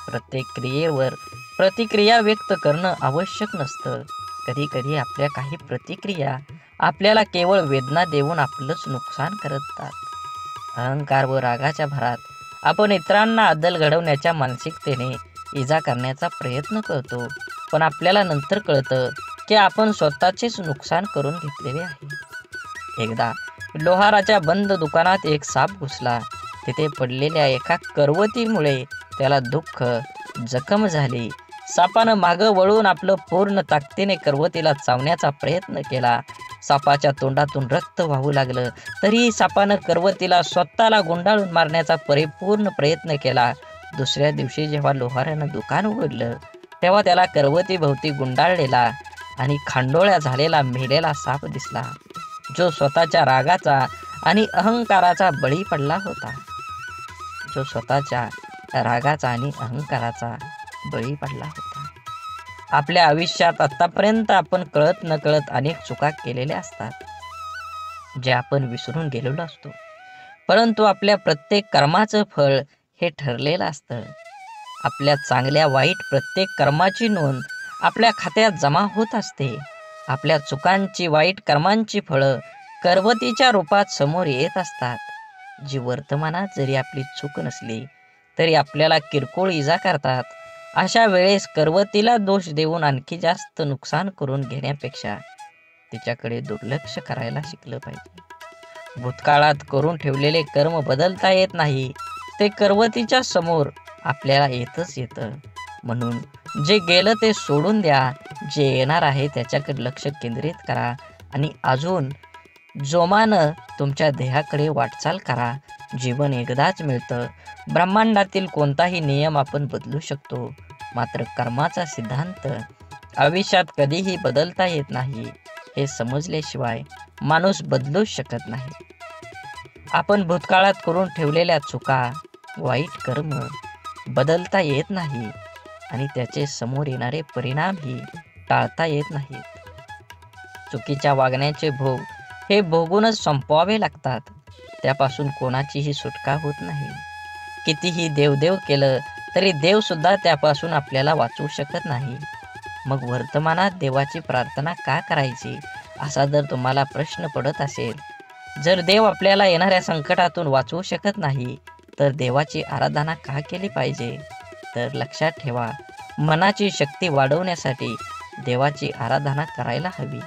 प्रत्येक क्रियेवर प्रतिक्रिया व्यक्त करणं आवश्यक नसतं. कधी कधी आपल्या काही प्रतिक्रिया आपल्याला केवळ वेदना देऊन आपलंच नुकसान करतात. अहंकार व रागाच्या भरात आपण इतरांना अद्दल घडवण्याच्या मानसिकतेने इजा करण्याचा प्रयत्न करतो, पण आपल्याला नंतर कळतं की आपण स्वतःचेच नुकसान करून घेतलेले आहे. एकदा लोहाराच्या बंद दुकानात एक साप घुसला. तिथे पडलेल्या एका करवतीमुळे त्याला दुःख, जखम झाली. सापानं मागं वळून आपलं पूर्ण ताकदीने करवतीला चावण्याचा प्रयत्न केला. सापाच्या तोंडातून रक्त वाहू लागलं. तरीही सापानं करवतीला स्वतःला गुंडाळून मारण्याचा परिपूर्ण प्रयत्न केला. दुसऱ्या दिवशी जेव्हा लोहारानं दुकान उघडलं तेव्हा त्याला करवतीभोवती गुंडाळलेला आणि खांडोळ्या झालेला मेलेला साप दिसला, जो स्वतःच्या रागाचा आणि अहंकाराचा बळी पडला होता. बळी पडला होता. आपल्या आयुष्यात आतापर्यंत आपण कळत नकळत अनेक चुका केलेल्या असतात, जे आपण विसरून गेलेलो असतो. परंतु आपल्या प्रत्येक कर्माचं फळ हे ठरलेलं असतं. आपल्या चांगल्या वाईट प्रत्येक कर्माची नोंद आपल्या खात्यात जमा होत असते. आपल्या चुकांची, वाईट कर्मांची फळं करवतीच्या रूपात समोर येत असतात, जी वर्तमानात जरी आपली चूक नसली तरी आपल्याला किरकोळ इजा करतात. अशा वेळेस करवतीला दोष देऊन आणखी जास्त नुकसान करून घेण्यापेक्षा तिच्याकडे दुर्लक्ष करायला शिकलं पाहिजे. भूतकाळात करून ठेवलेले कर्म बदलता येत नाही, ते करवतीच्या समोर आपल्याला येतच येतं. म्हणून जे गेलं ते सोडून द्या, जे येणार आहे त्याच्याकडे लक्ष केंद्रित करा आणि अजून जोमानं तुमच्या ध्येयाकडे वाटचाल करा. जीवन एकदाच मिळतं. ब्रह्मांडातील कोणताही नियम आपण बदलू शकतो, मात्र कर्माचा सिद्धांत आयुष्यात कधीही बदलता येत नाही. हे समजल्याशिवाय माणूस बदलूच शकत नाही. आपण भूतकाळात करून ठेवलेल्या चुका, वाईट कर्म बदलता येत नाही आणि त्याचे समोर येणारे परिणामही टाळता येत नाहीत. चुकीच्या वागण्याचे भोग हे भोगूनच संपवावे लागतात. त्यापासून कोणाचीही सुटका होत नाही. कितीही देवदेव केलं तरी देव सुद्धा त्यापासून आपल्याला वाचवू शकत नाही. मग वर्तमानात देवाची प्रार्थना का करायची, असा जर तुम्हाला प्रश्न पडत असेल, जर देव आपल्याला येणाऱ्या संकटातून वाचवू शकत नाही तर देवाची आराधना का केली पाहिजे? तर लक्षात ठेवा, मनाची शक्ती वाढवण्यासाठी देवाची आराधना करायला हवी.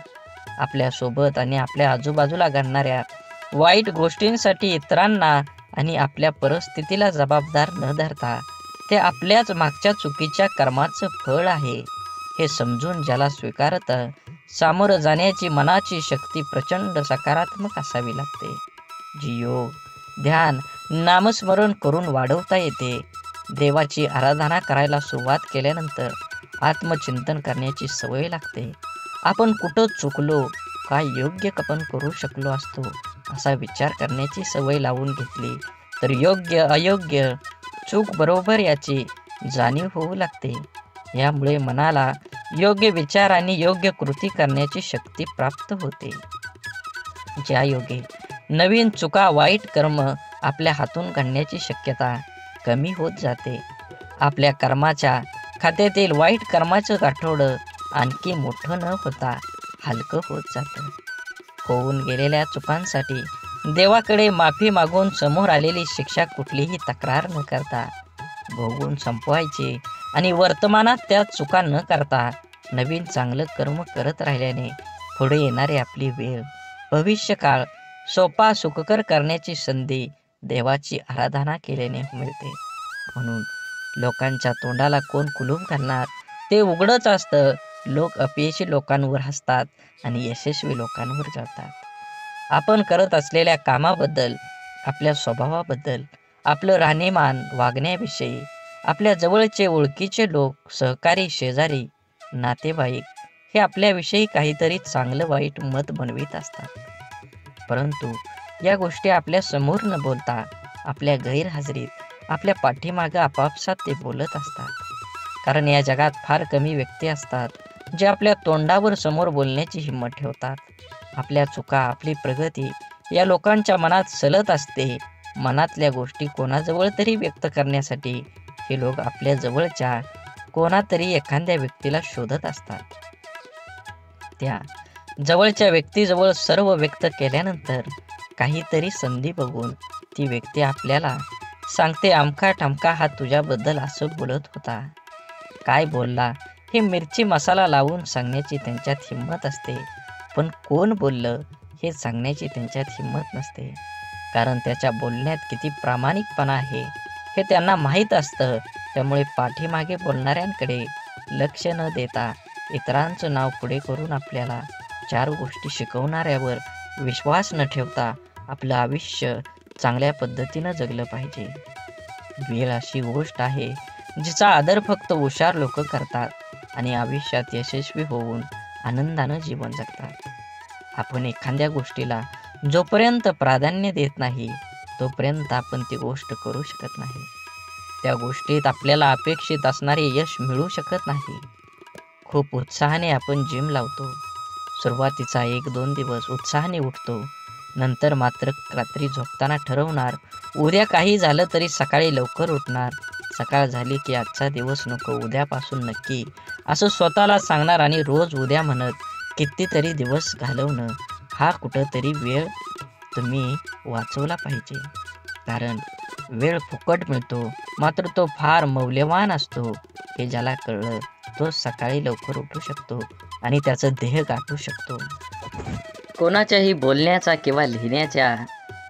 आपल्यासोबत आणि आपल्या आजूबाजूला घडणाऱ्या वाईट गोष्टींसाठी इतरांना आणि आपल्या परिस्थितीला जबाबदार न धरता ते आपल्याच मागच्या चुकीच्या कर्माचं फळ आहे हे समजून ज्याला स्वीकारतं, सामोरं जाण्याची मनाची शक्ती प्रचंड सकारात्मक असावी लागते, जी योग, ध्यान, नामस्मरण करून वाढवता येते. देवाची आराधना करायला सुरुवात केल्यानंतर आत्मचिंतन करण्याची सवय लागते. आपण कुठं चुकलो, काय योग्य आपण करू शकलो असतो, असा विचार करण्याची सवय लावून घेतली तर योग्य अयोग्य, चूक बरोबर याची जाणीव होऊ लागते. यामुळे मनाला योग्य विचार आणि योग्य कृती करण्याची शक्ती प्राप्त होते. ज्या योगे नवीन चुका, वाईट कर्म आपल्या हातून घडण्याची शक्यता कमी होत जाते. आपल्या कर्माच्या खात्यातील वाईट कर्माचं गाठोडं आणखी मोठं न होता हलकं होत जातं. होऊन गेलेल्या चुकांसाठी देवाकडे माफी मागून समोर आलेली शिक्षा कुठलीही तक्रार न करता भोगून संपवायची आणि वर्तमानात त्या चुका न करता नवीन चांगलं कर्म करत राहिल्याने पुढे येणारी आपली वेळ, भविष्यकाळ सोपा सुखकर करण्याची संधी देवाची आराधना केल्याने मिळते. म्हणून लोकांच्या तोंडाला कोण कुलूप घालणार, ते उघडच असतं. लोक अपयशी लोकांवर हसतात आणि यशस्वी लोकांवर जळतात. आपण करत असलेल्या कामाबद्दल, आपल्या स्वभावाबद्दल आपलं राहणीमान, वागण्याविषयी आपल्या जवळचे ओळखीचे लोक, सहकारी, शेजारी, नातेवाईक हे आपल्याविषयी काहीतरी चांगलं वाईट मत बनवित असतात. परंतु या गोष्टी आपल्या समोर न बोलता आपल्या गैरहजेरीत आपल्या पाठीमागं आपापसात ते बोलत असतात. कारण या जगात फार कमी व्यक्ती असतात जे आपल्या तोंडावर समोर बोलण्याची हिंमत ठेवतात. आपल्या चुका, आपली प्रगती या लोकांच्या मनात सलत असते. मनातल्या गोष्टी कोणाजवळ तरी व्यक्त करण्यासाठी हे लोक आपल्या जवळच्या कोणातरी एखाद्या व्यक्तीला शोधत असतात. त्या जवळच्या व्यक्तीजवळ सर्व व्यक्त केल्यानंतर काहीतरी संधी बघून ती व्यक्ती आपल्याला सांगते, अमका ठमका हा तुझ्याबद्दल असं बोलत होता. काय बोलला हे मिरची मसाला लावून सांगण्याची त्यांच्यात हिंमत असते, पण कोण बोललं हे सांगण्याची त्यांच्यात हिंमत नसते. कारण त्याच्या बोलण्यात किती प्रामाणिकपणा आहे हे त्यांना माहीत असतं. त्यामुळे पाठीमागे बोलणाऱ्यांकडे लक्ष न देता इतरांचं नाव पुढे करून आपल्याला 4 गोष्टी शिकवणाऱ्यावर विश्वास न ठेवता आपलं आयुष्य चांगल्या पद्धतीनं जगलं पाहिजे. वेळ अशी गोष्ट आहे जिचा आदर फक्त हुशार लोक करतात आणि आयुष्यात यशस्वी होऊन आनंदानं जीवन जगतात. आपण एखाद्या गोष्टीला जोपर्यंत प्राधान्य देत नाही तोपर्यंत आपण ती गोष्ट करू शकत नाही. त्या गोष्टीत आपल्याला अपेक्षित असणारे यश मिळू शकत नाही. खूप उत्साहाने आपण जिम लावतो. सुरुवातीचा 1-2 दिवस उत्साहाने उठतो. नंतर मात्र रात्री झोपताना ठरवणार, उद्या काही झालं तरी सकाळी लवकर उठणार. सकाळ झाली की आजचा दिवस नको, उद्यापासून नक्की, असं स्वतःला सांगणार आणि रोज उद्या म्हणत कितीतरी दिवस घालवणं. हा कुठंतरी वेळ तुम्ही वाचवला पाहिजे. कारण वेळ फुकट मिळतो, मात्र तो फार मौल्यवान असतो. हे ज्याला कळलं तो सकाळी लवकर उठू शकतो आणि त्याचं ध्येय गाठू शकतो. कोणाच्याही बोलण्याचा किंवा लिहिण्याच्या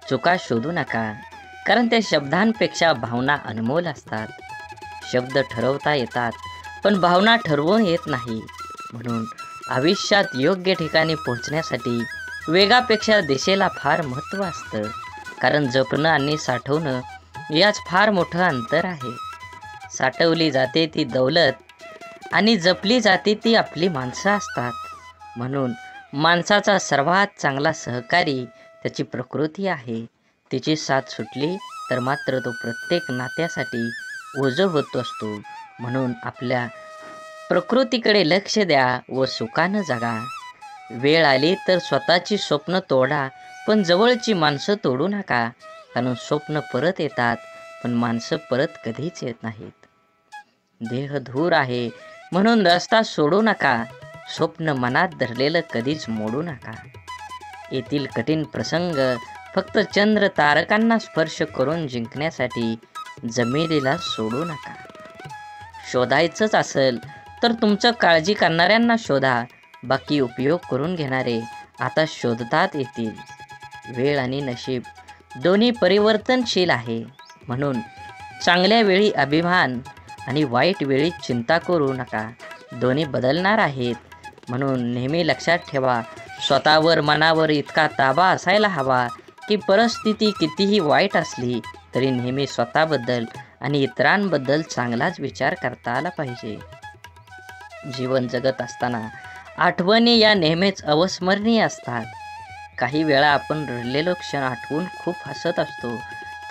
चुका शोधू नका, कारण त्या शब्दांपेक्षा भावना अनमोल असतात. शब्द ठरवता येतात पण भावना ठरवून येत नाही. म्हणून आयुष्यात योग्य ठिकाणी पोहोचण्यासाठी वेगापेक्षा दिशेला फार महत्त्व असतं. कारण जपणं आणि साठवणं यात फार मोठं अंतर आहे. साठवली जाते ती दौलत आणि जपली जाते ती आपली माणसं असतात. म्हणून माणसाचा सर्वात चांगला सहकारी त्याची प्रकृती आहे. तिची साथ सुटली तर मात्र तो प्रत्येक नात्यासाठी ओझं होत असतो. म्हणून आपल्या प्रकृतीकडे लक्ष द्या व सुखानं जगा. वेळ आली तर स्वतःची स्वप्न तोडा, पण जवळची माणसं तोडू नका. कारण स्वप्न परत येतात पण माणसं परत कधीच येत नाहीत. देह धूर आहे म्हणून रस्ता सोडू नका. स्वप्न मनात धरलेलं कधीच मोडू नका. येथील कठीण प्रसंग फक्त चंद्र तारकांना स्पर्श करून जिंकण्यासाठी जमिनीला सोडू नका. शोधायचंच असेल तर तुमचं काळजी करणाऱ्यांना शोधा. बाकी उपयोग करून घेणारे आता शोधतात येतील. वेळ आणि नशीब दोन्ही परिवर्तनशील आहे. म्हणून चांगल्या वेळी अभिमान आणि वाईट वेळी चिंता करू नका. दोन्ही बदलणार आहेत. म्हणून नेहमी लक्षात ठेवा, स्वतःवर मनावर इतका ताबा असायला हवा की परिस्थिती कितीही वाईट असली तरी नेहमी स्वतःबद्दल आणि इतरांबद्दल चांगलाच विचार करता आला पाहिजे. जीवन जगत असताना आठवणी या नेहमीच अविस्मरणीय असतात. काही वेळा आपण रडलेलो क्षण आठवून खूप हसत असतो,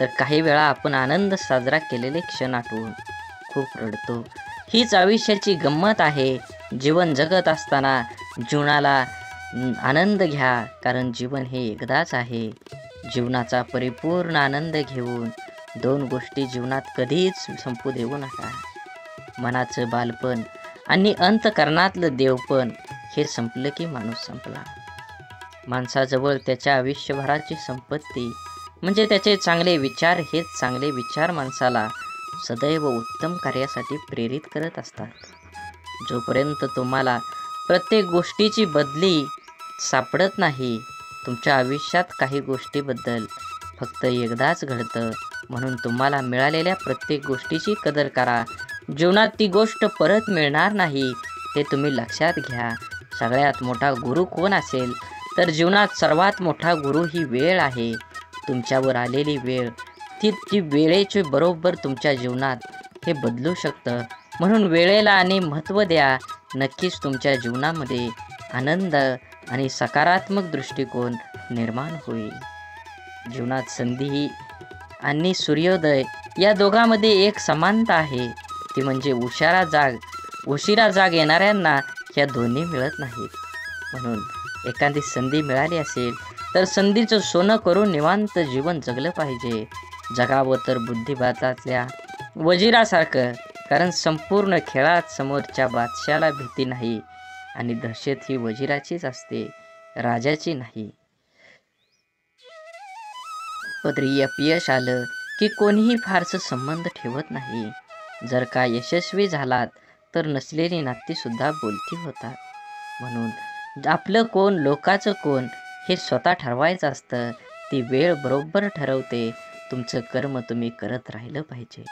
तर काही वेळा आपण आनंद साजरा केलेले क्षण आठवून खूप रडतो. हीच आयुष्याची गंमत आहे. जीवन जगत असताना जीवनाला आनंद घ्या, कारण जीवन हे एकदाच आहे. जीवनाचा परिपूर्ण आनंद घेऊन 2 गोष्टी जीवनात कधीच संपू देऊ नका. मनाचं बालपण आणि अंतःकरणातलं देवपण हे संपलं की माणूस संपला. माणसाजवळ त्याच्या आयुष्यभराची संपत्ती म्हणजे त्याचे चांगले विचार. हेच चांगले विचार माणसाला सदैव उत्तम कार्यासाठी प्रेरित करत असतात. जोपर्यंत तुम्हाला प्रत्येक गोष्टीची बदली सापडत नाही, तुमच्या आयुष्यात काही गोष्टीबद्दल फक्त एकदाच घडतं. म्हणून तुम्हाला मिळालेल्या प्रत्येक गोष्टीची कदर करा. जीवनात ती गोष्ट परत मिळणार नाही हे तुम्ही लक्षात घ्या. सगळ्यात मोठा गुरु कोण असेल तर जीवनात सर्वात मोठा गुरु ही वेळ आहे. तुमच्यावर आलेली वेळ ती वेळेचे बरोबर तुमच्या जीवनात हे बदलू शकतं. म्हणून वेळेला आणि महत्त्व द्या. नक्कीच तुमच्या जीवनामध्ये आनंद आणि सकारात्मक दृष्टिकोन निर्माण होईल. जीवनात संधी आणि सूर्योदय या दोघांमध्ये एक समानता आहे. ती म्हणजे उशिरा जाग येणाऱ्यांना ह्या दोन्ही मिळत नाहीत. म्हणून एखादी संधी मिळाली असेल तर संधीचं सोनं करून निवांत जीवन जगलं पाहिजे. जगावं तर बुद्धिबळातल्या वजिरासारखं, कारण संपूर्ण खेळात समोरच्या बादशाला भीती नाही आणि दहशत ही वजिराचीच असते, राजाची नाही. पदरी अपयश आलं की कोणीही फारसं संबंध ठेवत नाही. जर का यशस्वी झालात तर नसलेली नाती सुद्धा बोलती होतात. म्हणून आपलं कोण लोकाचं कोण हे स्वतः ठरवायचं असतं. ती वेळ बरोबर ठरवते. तुमचं कर्म तुम्ही करत राहिलं पाहिजे.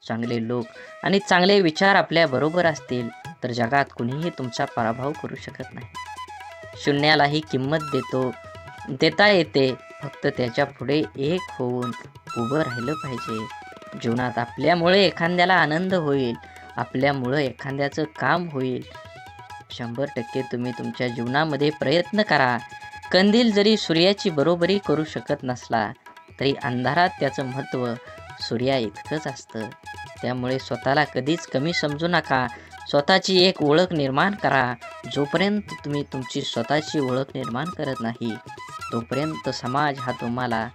चांगले लोक आणि चांगले विचार आपल्या बरोबर असतील तर जगात कुणीही तुमचा पराभव करू शकत नाही. शून्यालाही किंमत देता येते. फक्त त्याच्या पुढे एक होऊन उभं राहिलं पाहिजे. जीवनात आपल्यामुळे एखाद्याला आनंद होईल, आपल्यामुळे एखाद्याचं काम होईल. 100% तुम्ही तुमच्या जीवनामध्ये प्रयत्न करा. कंदील जरी सूर्याची बरोबरी करू शकत नसला तरी अंधारात त्याचं महत्त्व सूर्या इतकंच असतं. त्यामुळे स्वतःला कधीच कमी समजू नका. स्वतःची एक ओळख निर्माण करा. जोपर्यंत तुम्ही तुमची स्वतःची ओळख निर्माण करत नाही तोपर्यंत समाज हा तुम्हाला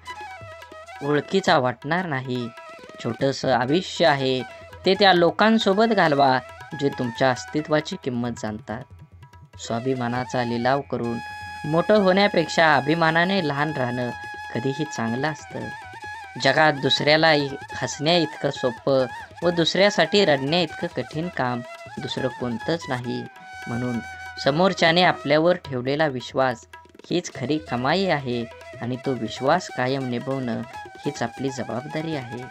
ओळखीचा वाटणार नाही. छोटंसं आयुष्य आहे ते त्या लोकांसोबत घालवा जे तुमच्या अस्तित्वाची किंमत जाणतात. स्वाभिमानाचा लिलाव करून मोठं होण्यापेक्षा अभिमानाने लहान राहणं कधीही चांगलं असतं. जगात दुसऱ्याला हसण्या इतकं सोपं व दुसऱ्यासाठी रडण्या इतकं कठीण काम दुसरं कोणतंच नाही. म्हणून समोरच्याने आपल्यावर ठेवलेला विश्वास हीच खरी कमाई आहे आणि तो विश्वास कायम निभवणं हीच आपली जबाबदारी आहे.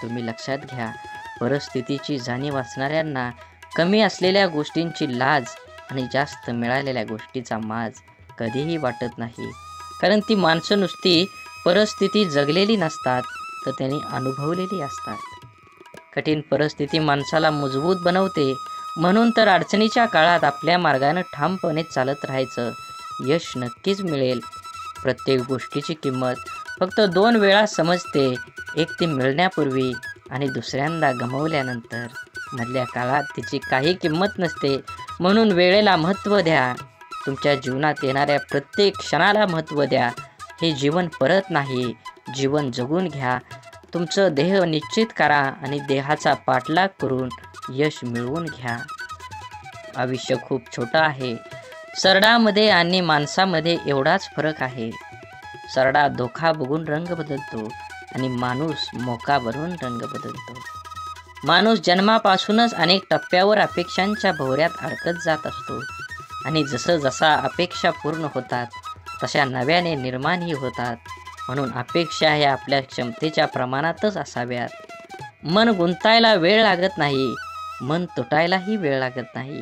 तुम्ही लक्षात घ्या, परिस्थितीची जाणीव असणाऱ्यांना कमी असलेल्या गोष्टींची लाज आणि जास्त मिळालेल्या गोष्टीचा माज कधीही वाटत नाही. कारण ती माणसं नुसती परिस्थिती जगलेली नसतात तर त्यांनी अनुभवलेली असतात. कठीण परिस्थिती माणसाला मजबूत बनवते. म्हणून तर अडचणीच्या काळात आपल्या मार्गाने ठामपणे चालत राहायचं. यश नक्कीच मिळेल. प्रत्येक गोष्टीची किंमत फक्त 2 वेळा समजते. एक ती मिळण्यापूर्वी आणि दुसऱ्यांदा गमावल्यानंतर. मधल्या काळात तिची काही किंमत नसते. म्हणून वेळेला महत्त्व द्या. तुमच्या जीवनात येणाऱ्या प्रत्येक क्षणाला महत्त्व द्या. हे जीवन परत नाही. जीवन जगून घ्या. तुमचं ध्येय निश्चित करा आणि देहाचा पाठलाग करून यश मिळवून घ्या. आयुष्य खूप छोटं आहे. सरडामध्ये आणि माणसामध्ये एवढाच फरक आहे. सरडा धोका बघून रंग बदलतो आणि माणूस मोका भरून रंग बदलतो. माणूस जन्मापासूनच अनेक टप्प्यावर अपेक्षांच्या भोवऱ्यात अडकत जात असतो आणि जसा अपेक्षा पूर्ण होतात तशा नव्याने निर्माणही होतात. म्हणून अपेक्षा ह्या आपल्या क्षमतेच्या प्रमाणातच असाव्यात. मन गुंतायला वेळ लागत नाही. मन तुटायलाही वेळ लागत नाही.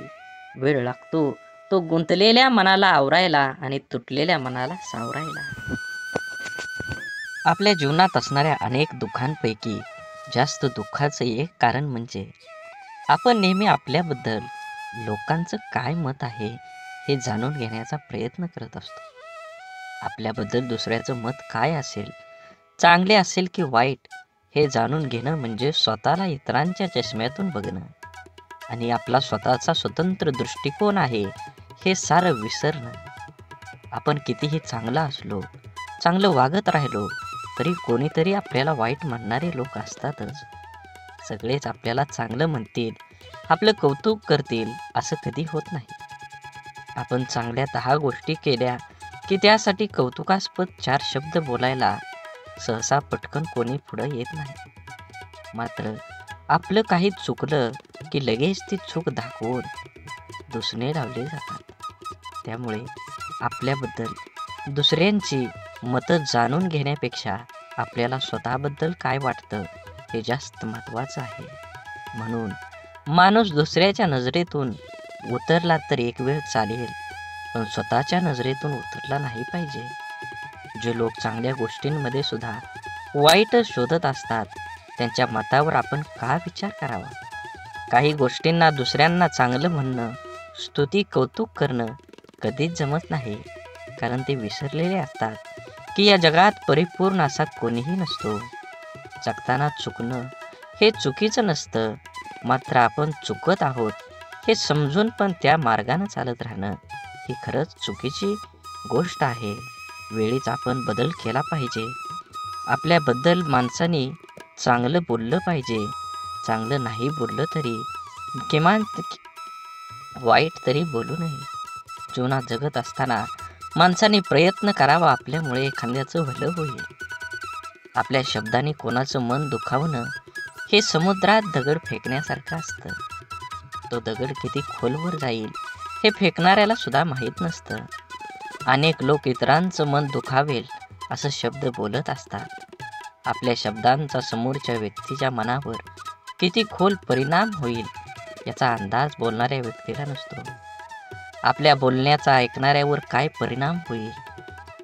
वेळ लागतो तो गुंतलेल्या मनाला आवरायला आणि तुटलेल्या मनाला सावरायला. आपल्या जीवनात असणाऱ्या अनेक दुःखांपैकी जास्त दुःखाचं एक कारण म्हणजे आपण नेहमी आपल्याबद्दल लोकांचं काय मत आहे हे जाणून घेण्याचा प्रयत्न करत असतो. आपल्याबद्दल दुसऱ्याचं मत काय असेल, चांगले असेल की वाईट, हे जाणून घेणं म्हणजे स्वतःला इतरांच्या चष्म्यातून बघणं आणि आपला स्वतःचा स्वतंत्र दृष्टिकोन आहे हे सारं विसरणं. आपण कितीही चांगला असलो, चांगलं वागत राहिलो तरी कोणीतरी आपल्याला वाईट म्हणणारे लोक असतातच. सगळेच आपल्याला चांगलं म्हणतील, आपलं कौतुक करतील असं कधी होत नाही. आपण चांगल्या 10 गोष्टी केल्या की त्यासाठी कौतुकास्पद 4 शब्द बोलायला सहसा पटकन कोणी पुढं येत नाही. मात्र आपलं काही चुकलं की लगेच ती चूक दाखवून दुसणे लावले जातात. त्यामुळे आपल्याबद्दल दुसऱ्यांची मतं जाणून घेण्यापेक्षा आपल्याला स्वतःबद्दल काय वाटतं हे जास्त महत्त्वाचं आहे. म्हणून माणूस दुसऱ्याच्या नजरेतून उतरला तर एक वेळ चालेल, पण स्वतःच्या नजरेतून उतरला नाही पाहिजे. जे लोक चांगल्या गोष्टींमध्ये सुद्धा वाईट शोधत असतात. त्यांच्या मतावर आपण का विचार करावा? काही गोष्टींना दुसऱ्यांना चांगलं म्हणणं, स्तुती कौतुक करणं कधीच जमत नाही. कारण ते विसरलेले असतात की या जगात परिपूर्ण असा कोणीही नसतो. जगताना चुकणं हे चुकीचं नसतं, मात्र आपण चुकत आहोत हे समजून पण त्या मार्गाने चालत राहणं ही खरंच चुकीची गोष्ट आहे. वेळीच आपण बदल केला पाहिजे. आपल्याबद्दल माणसाने चांगलं बोललं पाहिजे. चांगलं नाही बोललं तरी किमान वाईट तरी बोलू नये. जीवनात जगत असताना माणसाने प्रयत्न करावा, आपल्यामुळे एखाद्याचं भलं होईल. आपल्या शब्दांनी कोणाचं मन दुखावणं हे समुद्रात दगड फेकण्यासारखं असतं. तो दगड किती खोलवर जाईल हे फेकणाऱ्याला सुद्धा माहीत नसतं. अनेक लोक इतरांचं मन दुखावेल असं शब्द बोलत असतात. आपल्या शब्दांचा समोरच्या व्यक्तीच्या मनावर किती खोल परिणाम होईल याचा अंदाज बोलणाऱ्या व्यक्तीला नसतो. आपल्या बोलण्याचा ऐकणाऱ्यावर काय परिणाम होईल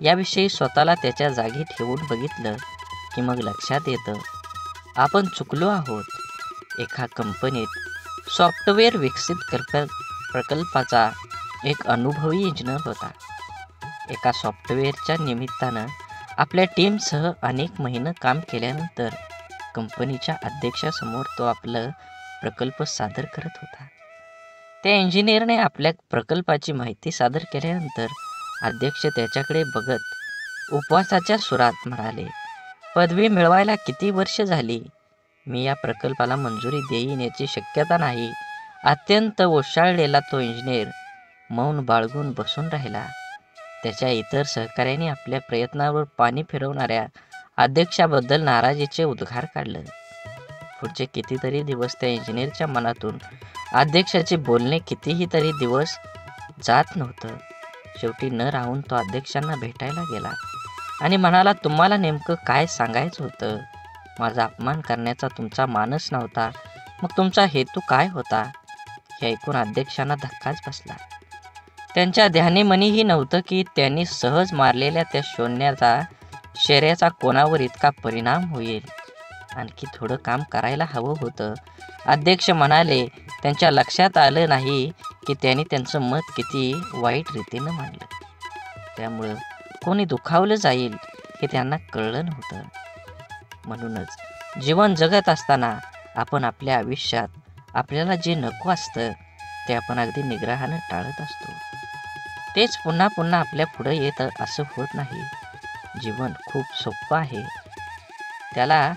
याविषयी स्वतःला त्याच्या जागी ठेवून बघितलं की मग लक्षात येतं आपण चुकलो आहोत. एका कंपनीत सॉफ्टवेअर विकसित प्रकल्पाचा एक अनुभवी इंजिनियर होता. एका सॉफ्टवेअरच्या निमित्तानं आपल्या टीमसह अनेक महिने काम केल्यानंतर कंपनीच्या अध्यक्षासमोर तो आपलं प्रकल्प सादर करत होता. त्या इंजिनियरने आपल्या प्रकल्पाची माहिती सादर केल्यानंतर अध्यक्ष त्याच्याकडे बघत उपवासाच्या सुरात म्हणाले, पदवी मिळवायला किती वर्ष झाली? मी या प्रकल्पाला मंजुरी देईन याची शक्यता नाही. अत्यंत ओशाळलेला तो इंजिनियर मौन बाळगून बसून राहिला. त्याच्या इतर सहकाऱ्यांनी आपल्या प्रयत्नावर पाणी फिरवणाऱ्या अध्यक्षाबद्दल नाराजीचे उद्गार काढले. पुढचे कितीतरी दिवस त्या इंजिनियरच्या मनातून अध्यक्षाचे बोलणे कितीही तरी दिवस जात नव्हतं. शेवटी न राहून तो अध्यक्षांना भेटायला गेला आणि म्हणाला, तुम्हाला नेमकं काय सांगायचं होतं? माझा अपमान करण्याचा तुमचा मानस नव्हता, मग तुमचा हेतू काय होता? हे ऐकून अध्यक्षांना धक्काच बसला. त्यांच्या ध्यानीमनीही नव्हतं की त्यांनी सहज मारलेल्या त्या शौर्याचा कोणावर इतका परिणाम होईल. आणखी थोडं काम करायला हवं होतं. अध्यक्ष म्हणाले, त्यांच्या लक्षात आलं नाही की त्यांनी त्यांचं मत किती वाईट रीतीनं मांडलं. त्यामुळं कोणी दुखावलं जाईल हे त्यांना कळलं नव्हतं. म्हणूनच जीवन जगत असताना आपण आपल्या आयुष्यात आपल्याला जे नको असतं ते आपण अगदी निग्रहानं टाळत असतो. तेच पुन्हा पुन्हा आपल्या पुढे येतं असं होत नाही. जीवन खूप सोपं आहे, त्याला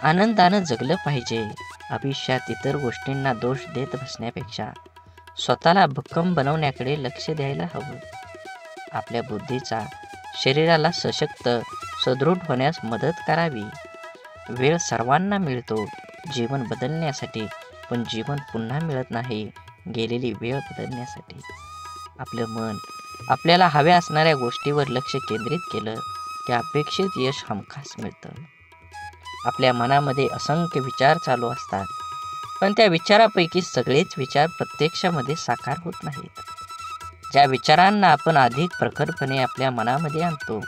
आनंदानं जगलं पाहिजे. आयुष्यात इतर गोष्टींना दोष देत बसण्यापेक्षा स्वतःला भक्कम बनवण्याकडे लक्ष द्यायला हवं. आपल्या बुद्धीचा शरीराला सशक्त सदृढ होण्यास मदत करावी. वेळ सर्वांना मिळतो जीवन बदलण्यासाठी, पण जीवन पुन्हा मिळत नाही गेलेली वेळ बदलण्यासाठी. आपलं मन आपल्याला हव्या असणाऱ्या गोष्टीवर लक्ष केंद्रित केलं की अपेक्षित यश हमखास मिळतं. आपल्या मनामध्ये असंख्य विचार चालू असतात, पण त्या विचारापैकी सगळेच विचार प्रत्यक्षामध्ये साकार होत नाहीत. ज्या विचारांना आपण अधिक प्रखरपणे आपल्या मनामध्ये आणतो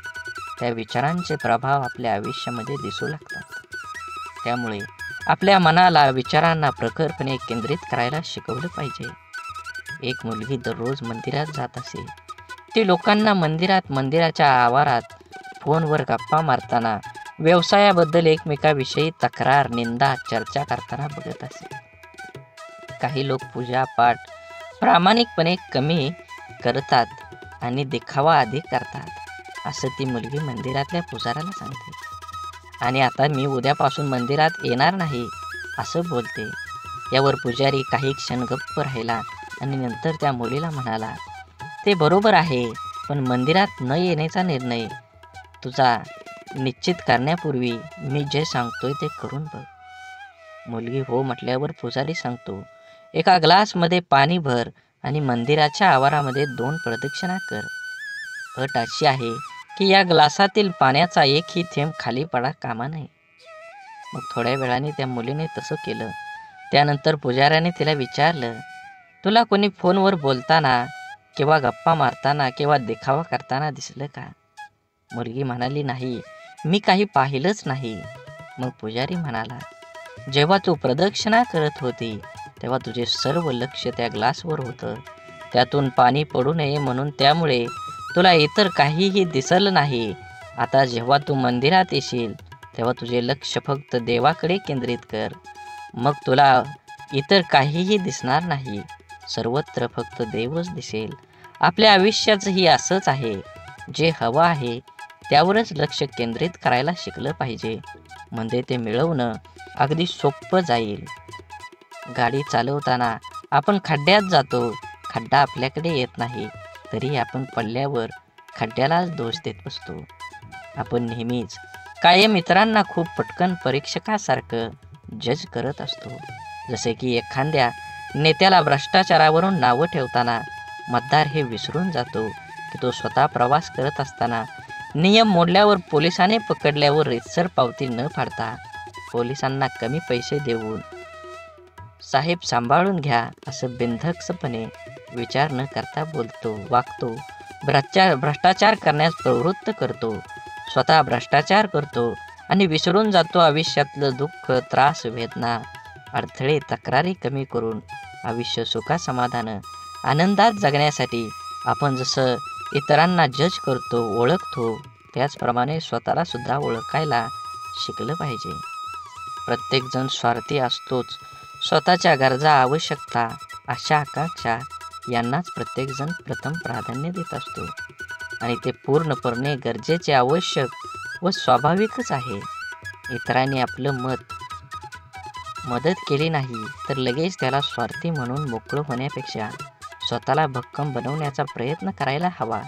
त्या विचारांचे प्रभाव आपल्या आयुष्यामध्ये दिसू लागतात. त्यामुळे आपल्या मनाला विचारांना प्रखरपणे केंद्रित करायला शिकवलं पाहिजे. एक मुलगी दररोज मंदिरात जात असे. ती लोकांना मंदिराच्या आवारात फोनवर गप्पा मारताना, व्यवसायाबद्दल एकमेकाविषयी तक्रार, निंदा, चर्चा करताना बघत असे. काही लोक पूजापाठ प्रामाणिकपणे कमी करतात आणि दिखावा अधिक करतात असं ती मुलगी मंदिरातल्या पुजाऱ्याला सांगते. आणि आता मी उद्यापासून मंदिरात येणार नाही असं बोलते. यावर पुजारी काही क्षण गप्प राहिला आणि नंतर त्या मुलीला म्हणाला, ते बरोबर आहे, पण मंदिरात न येण्याचा निर्णय तुझा निश्चित करण्यापूर्वी मी जे सांगतोय ते करून बघ. मुलगी हो म्हटल्यावर पुजारी सांगतो, एका ग्लासमध्ये पाणी भर आणि मंदिराच्या आवारामध्ये 2 प्रदक्षिणा कर. अट अशी आहे की या ग्लासातील पाण्याचा एकही थेंब खाली पडा कामा नये. मग थोड्या वेळाने त्या मुलीने तसं केलं. त्यानंतर पुजाऱ्याने तिला विचारलं, तुला कोणी फोनवर बोलताना किंवा गप्पा मारताना किंवा दिखावा करताना दिसलं का? मुलगी म्हणाली, नाही, मी काही पाहिलंच नाही. मग पुजारी म्हणाला, जेव्हा तू प्रदक्षिणा करत होती तेव्हा तुझे सर्व लक्ष त्या ग्लासवर होतं. त्यातून पाणी पडू नये म्हणून, त्यामुळे तुला इतर काहीही दिसलं नाही. आता जेव्हा तू मंदिरात येशील तेव्हा तुझे लक्ष फक्त देवाकडे केंद्रित कर. मग तुला इतर काहीही दिसणार नाही. सर्वत्र फक्त देवच दिसेल. आपल्या आयुष्याचंही असंच आहे. जे हवं आहे त्यावरच लक्ष केंद्रित करायला शिकलं पाहिजे. म्हणजे ते मिळवणं अगदी सोपं जाईल. गाडी चालवताना आपण खड्ड्यात जातो. खड्डा आपल्याकडे येत नाही तरी आपण पडल्यावर खड्ड्यालाच दोष देत बसतो. आपण नेहमीच कायम इतरांना खूप पटकन परीक्षकासारखं जज करत असतो. जसे की एखाद्या नेत्याला भ्रष्टाचारावरून नावं ठेवताना मतदार हे विसरून जातो की तो स्वतः प्रवास करत असताना नियम मोडल्यावर पोलिसाने पकडल्यावर रीतसर पावती न फाडता पोलिसांना कमी पैसे देऊन साहेब सांभाळून घ्या असं बिनधास्तपणे विचार न करता वागतो. भ्रष्टाचार करण्यास प्रवृत्त करतो. स्वतः भ्रष्टाचार करतो आणि विसरून जातो आयुष्यातलं दुःख, त्रास, वेदना, अडथळे, तक्रारी कमी करून आयुष्य सुखासमाधान आनंदात जगण्यासाठी आपण जसं इतरांना जज करतो, ओळखतो, त्याचप्रमाणे स्वतःला सुद्धा ओळखायला शिकलं पाहिजे. प्रत्येकजण स्वार्थी असतोच. स्वतःच्या गरजा, आवश्यकता, आशा, आकांक्षा यांनाच प्रत्येकजण प्रथम प्राधान्य देत असतो आणि ते पूर्णपणे गरजेचे, आवश्यक व स्वाभाविकच आहे. इतरांनी आपलं मदत केली नाही तर लगेच त्याला स्वार्थी म्हणून मोकळं होण्यापेक्षा स्वतःला भक्कम बनवण्याचा प्रयत्न करायला हवा.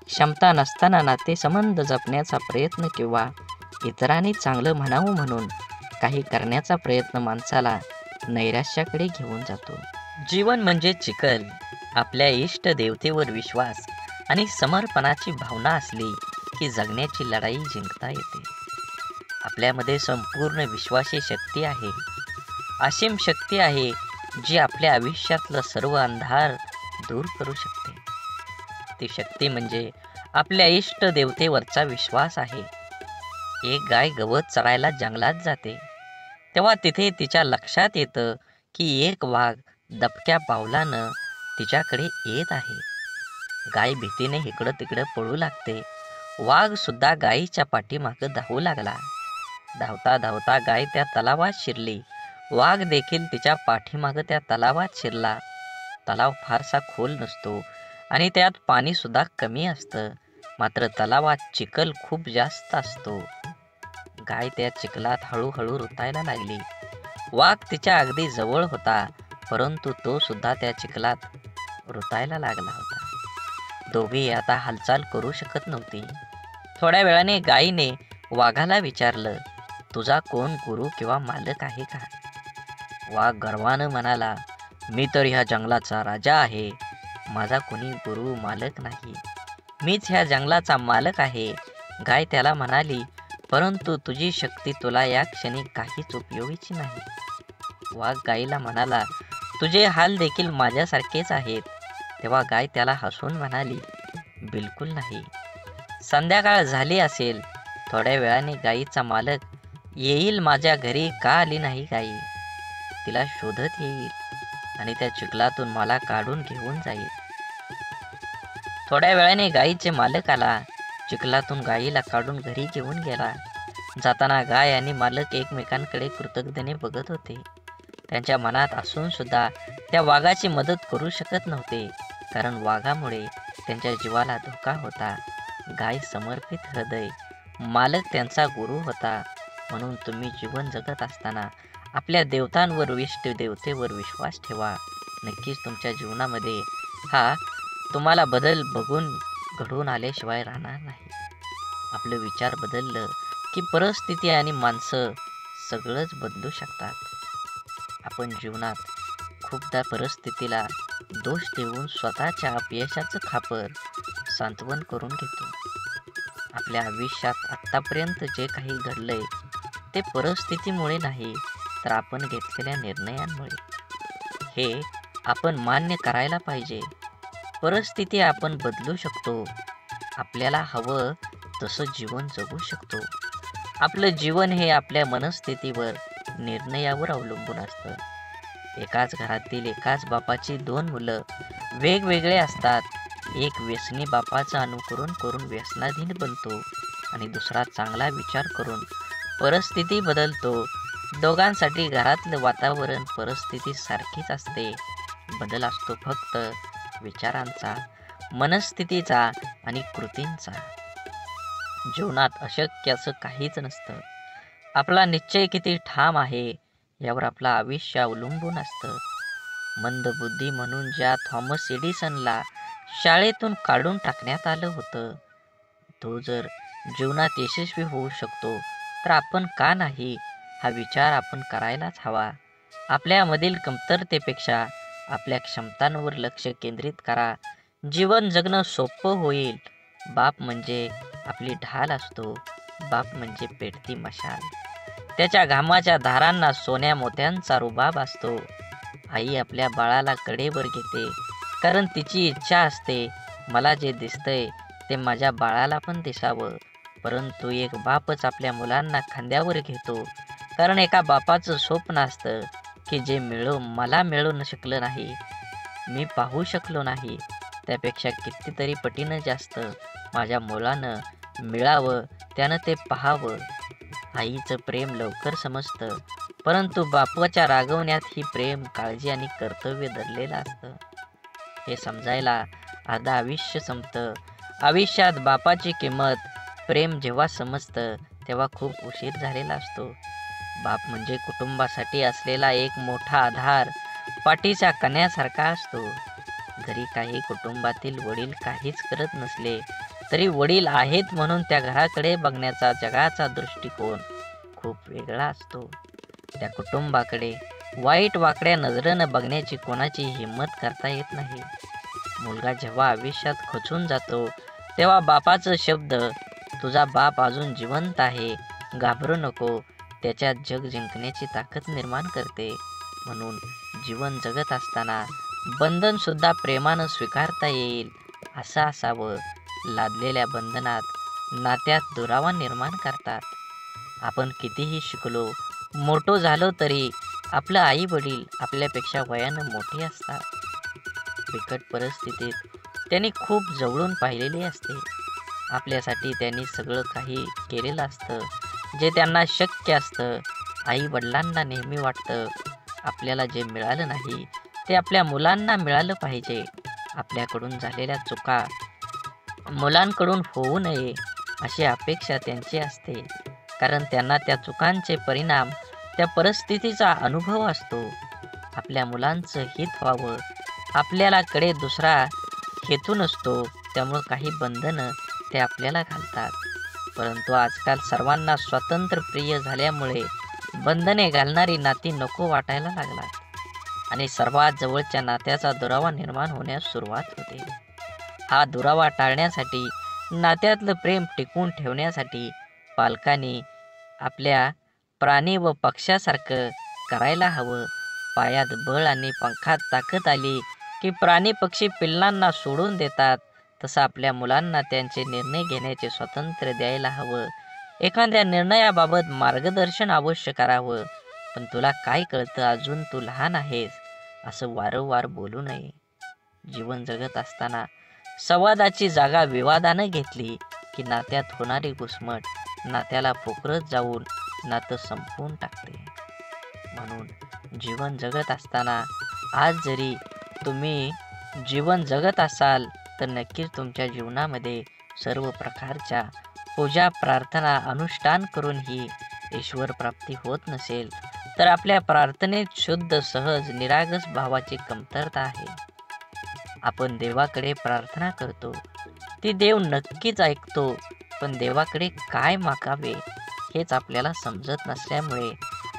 क्षमता नसताना नातेसंबंध जपण्याचा प्रयत्न किंवा इतरांनी चांगलं म्हणावं म्हणून काही करण्याचा प्रयत्न माणसाला नैराश्याकडे घेऊन जातो. जीवन म्हणजे चिखल. आपल्या इष्ट देवतेवर विश्वास आणि समर्पणाची भावना असली की जगण्याची लढाई जिंकता येते. आपल्यामध्ये संपूर्ण विश्वाची शक्ती आहे. असीम शक्ती आहे जी आपल्या आयुष्यातलं सर्व अंधार दूर करू शकते. ती शक्ती म्हणजे आपल्या इष्ट देवतेवरचा विश्वास आहे. एक गाय गवत चरायला जंगलात जाते तेव्हा तिथे तिच्या लक्षात येतं की एक वाघ दबक्या पावलानं तिच्याकडे येत आहे. गाय भीतीने इकडं तिकडं पळू लागते. वाघ सुद्धा गायीच्या पाठीमागं धावू लागला. धावता धावता गाय त्या तलावात शिरली. वाघ देखील तिच्या पाठीमागं त्या तलावात शिरला. तलाव फारसा खोल नसतो आणि त्यात पाणी सुद्धा कमी असतं. मात्र तलावात चिखल खूप जास्त असतो. गाय त्या चिखलात हळूहळू रुतायला लागली. वाघ तिच्या अगदी जवळ होता, परंतु तो सुद्धा त्या चिखलात रुतायला लागला होता. दोघेही आता हालचाल करू शकत नव्हती. थोड्या वेळाने गायीने वाघाला विचारलं, तुझा कोण गुरु किंवा मालक आहे का? वाघ गर्वानं म्हणाला, मी तर ह्या जंगलाचा राजा आहे. माझा कोणी गुरु मालक नाही. मीच ह्या जंगलाचा मालक आहे. गाय त्याला म्हणाली, परंतु तुझी शक्ती तुला या क्षणी काहीच उपयोगीची नाही. वाघ गायीला म्हणाला, तुझे हाल देखील माझ्यासारखेच आहेत. तेव्हा गाय त्याला हसून म्हणाली, बिलकुल नाही. संध्याकाळ झाली असेल. थोड्या वेळाने गायीचा मालक येईल. माझ्या घरी का आली नाही गायी? तिला शोधत येईल आणि त्या चिखलातून मला काढून घेऊन जाईल. थोड्या वेळाने गायीचे मालक आला. चिखलातून गायीला काढून घरी घेऊन गेला. जाताना गाय आणि मालक एकमेकांकडे कृतज्ञतेने बघत होते. त्यांच्या मनात असून सुद्धा त्या वाघाची मदत करू शकत नव्हते, कारण वाघामुळे त्यांच्या जीवाला धोका होता. गाय समर्पित हृदय, मालक त्यांचा गुरु होता. म्हणून तुम्ही जीवन जगत असताना आपल्या देवतांवर, इष्ट देवतेवर विश्वास ठेवा. नक्कीच तुमच्या जीवनामध्ये हा तुम्हाला बदल बघून घडून आल्याशिवाय राहणार नाही. आपलं विचार बदललं की परिस्थिती आणि माणसं सगळंच बदलू शकतात. आपण जीवनात खूपदा परिस्थितीला दोष देऊन स्वतःच्या अपयशाचं खापर सांत्वन करून घेतो. आपल्या आयुष्यात आत्तापर्यंत जे काही घडलंय ते परिस्थितीमुळे नाही, तर आपण घेतलेल्या निर्णयांमुळे. हे आपण मान्य करायला पाहिजे. परिस्थिती आपण बदलू शकतो. आपल्याला हवं तसं जीवन जगू शकतो. आपलं जीवन हे आपल्या मनस्थितीवर, निर्णयावर अवलंबून असतं. एकाच घरातील एकाच बापाची दोन मुलं वेगवेगळे असतात. एक व्यसनी बापाचं अनुकरण करून व्यसनाधीन बनतो आणि दुसरा चांगला विचार करून परिस्थिती बदलतो. दोघांसाठी घरातलं वातावरण, परिस्थिती सारखीच असते. बदल असतो फक्त विचारांचा, मनस्थितीचा आणि कृतींचा. जीवनात अशक्य असं काहीच नसतं. आपला निश्चय किती ठाम आहे यावर आपलं आयुष्य अवलंबून असतं. मंदबुद्धी म्हणून ज्या थॉमस एडिसनला शाळेतून काढून टाकण्यात आलं होतं, तो जर जीवनात यशस्वी होऊ शकतो तर आपण का नाही, हा विचार आपण करायलाच हवा. आपल्यामधील कमतरतेपेक्षा आपल्या क्षमतांवर लक्ष केंद्रित करा. जीवन जगणं सोपं होईल. बाप म्हणजे आपली ढाल असतो. बाप म्हणजे पेटती मशाल. त्याच्या घामाच्या धारांना सोन्या मोत्यांचा रुबाब असतो. आई आपल्या बाळाला कडेवर घेते, कारण तिची इच्छा असते, मला जे दिसतंय ते माझ्या बाळाला पण दिसावं. परंतु एक बापच आपल्या मुलांना खांद्यावर घेतो, कारण एका बापाचं स्वप्न असतं की जे मला मिळू शकलं नाही, मी पाहू शकलो नाही, त्यापेक्षा कितीतरी पटीनं जास्त माझ्या मुलानं मिळावं, त्यानं ते पाहावं. आईचं प्रेम लवकर समजतं, परंतु बापाच्या रागवण्यात ही प्रेम, काळजी आणि कर्तव्य दडलेलं असतं. हे समजायला अर्धा आयुष्य संपतं. आयुष्यात बापाची किंमत, प्रेम जेव्हा समजतं तेव्हा खूप उशीर झालेला असतो. बाप म्हणजे कुटुंबासाठी असलेला एक मोठा आधार, पाठीच्या कण्यासारखा असतो. जरी काही कुटुंबातील वडील काहीच करत नसले तरी वडील आहेत म्हणून त्या घराकडे बघण्याचा जगाचा दृष्टिकोन खूप वेगळा असतो. त्या कुटुंबाकडे वाईट वाकड्या नजरेनं बघण्याची कोणाची हिंमत करता येत नाही. मुलगा जेव्हा आयुष्यात खचून जातो तेव्हा बापाचं शब्द, तुझा बाप अजून जिवंत आहे, घाबरू नको, त्याच्यात जग जिंकण्याची ताकद निर्माण करते. म्हणून जीवन जगत असताना बंधन सुद्धा प्रेमानं स्वीकारता येईल असं असावं. लादलेल्या बंधनात, नात्यात दुरावा निर्माण करतात. आपण कितीही शिकलो, मोठो झालो तरी आपलं आई वडील आपल्यापेक्षा वयानं मोठे असतात. बिकट परिस्थितीत त्यांनी खूप जवळून पाहिलेले असते. आपल्यासाठी त्यांनी सगळं काही केलेलं असतं जे त्यांना शक्य असतं. आई वडिलांना नेहमी वाटतं आपल्याला जे मिळालं नाही ते आपल्या मुलांना मिळालं पाहिजे. आपल्याकडून झालेल्या चुका मुलांकडून होऊ नये अशी अपेक्षा त्यांची असते, कारण त्यांना त्या चुकांचे परिणाम, त्या परिस्थितीचा अनुभव असतो. आपल्या मुलांचं हित व्हावं, आपल्याला कडे दुसरा हेतू नसतो, त्यामुळं काही बंधनं ते आपल्याला घालतात. परंतु आजकाल सर्वांना स्वातंत्र्य प्रिय झाल्यामुळे बंधने घालणारी नाती नको वाटायला लागतात आणि सर्वात जवळच्या नात्याचा दुरावा निर्माण होण्यास सुरुवात होते. हा दुरावा टाळण्यासाठी, नात्यातलं प्रेम टिकवून ठेवण्यासाठी पालकांनी आपल्या प्राणी व पक्ष्यासारखं करायला हवं. पायात बळ आणि पंखात ताकद आली की प्राणी पक्षी पिल्लांना सोडून देतात, तसं आपल्या मुलांना त्यांचे निर्णय घेण्याचे स्वातंत्र्य द्यायला हवं. एखाद्या निर्णयाबाबत मार्गदर्शन अवश्य करावं, पण तुला काय कळतं, अजून तू लहान आहेस, असं वारंवार बोलू नये. जीवन जगत असताना संवादाची जागा विवादानं घेतली की नात्यात होणारी घुसमट नात्याला पोखरत जाऊन नातं संपवून टाकते. म्हणून जीवन जगत असताना, आज जरी तुम्ही जीवन जगत असाल तर नक्कीच तुमच्या जीवनामध्ये सर्व प्रकारच्या पूजा, प्रार्थना, अनुष्ठान करूनही ईश्वर प्राप्ती होत नसेल तर आपल्या प्रार्थनेत शुद्ध, सहज, निरागस भावाची कमतरता आहे. आपण देवाकडे प्रार्थना करतो, ती देव नक्कीच ऐकतो, पण देवाकडे काय मागावे हेच आपल्याला समजत नसल्यामुळे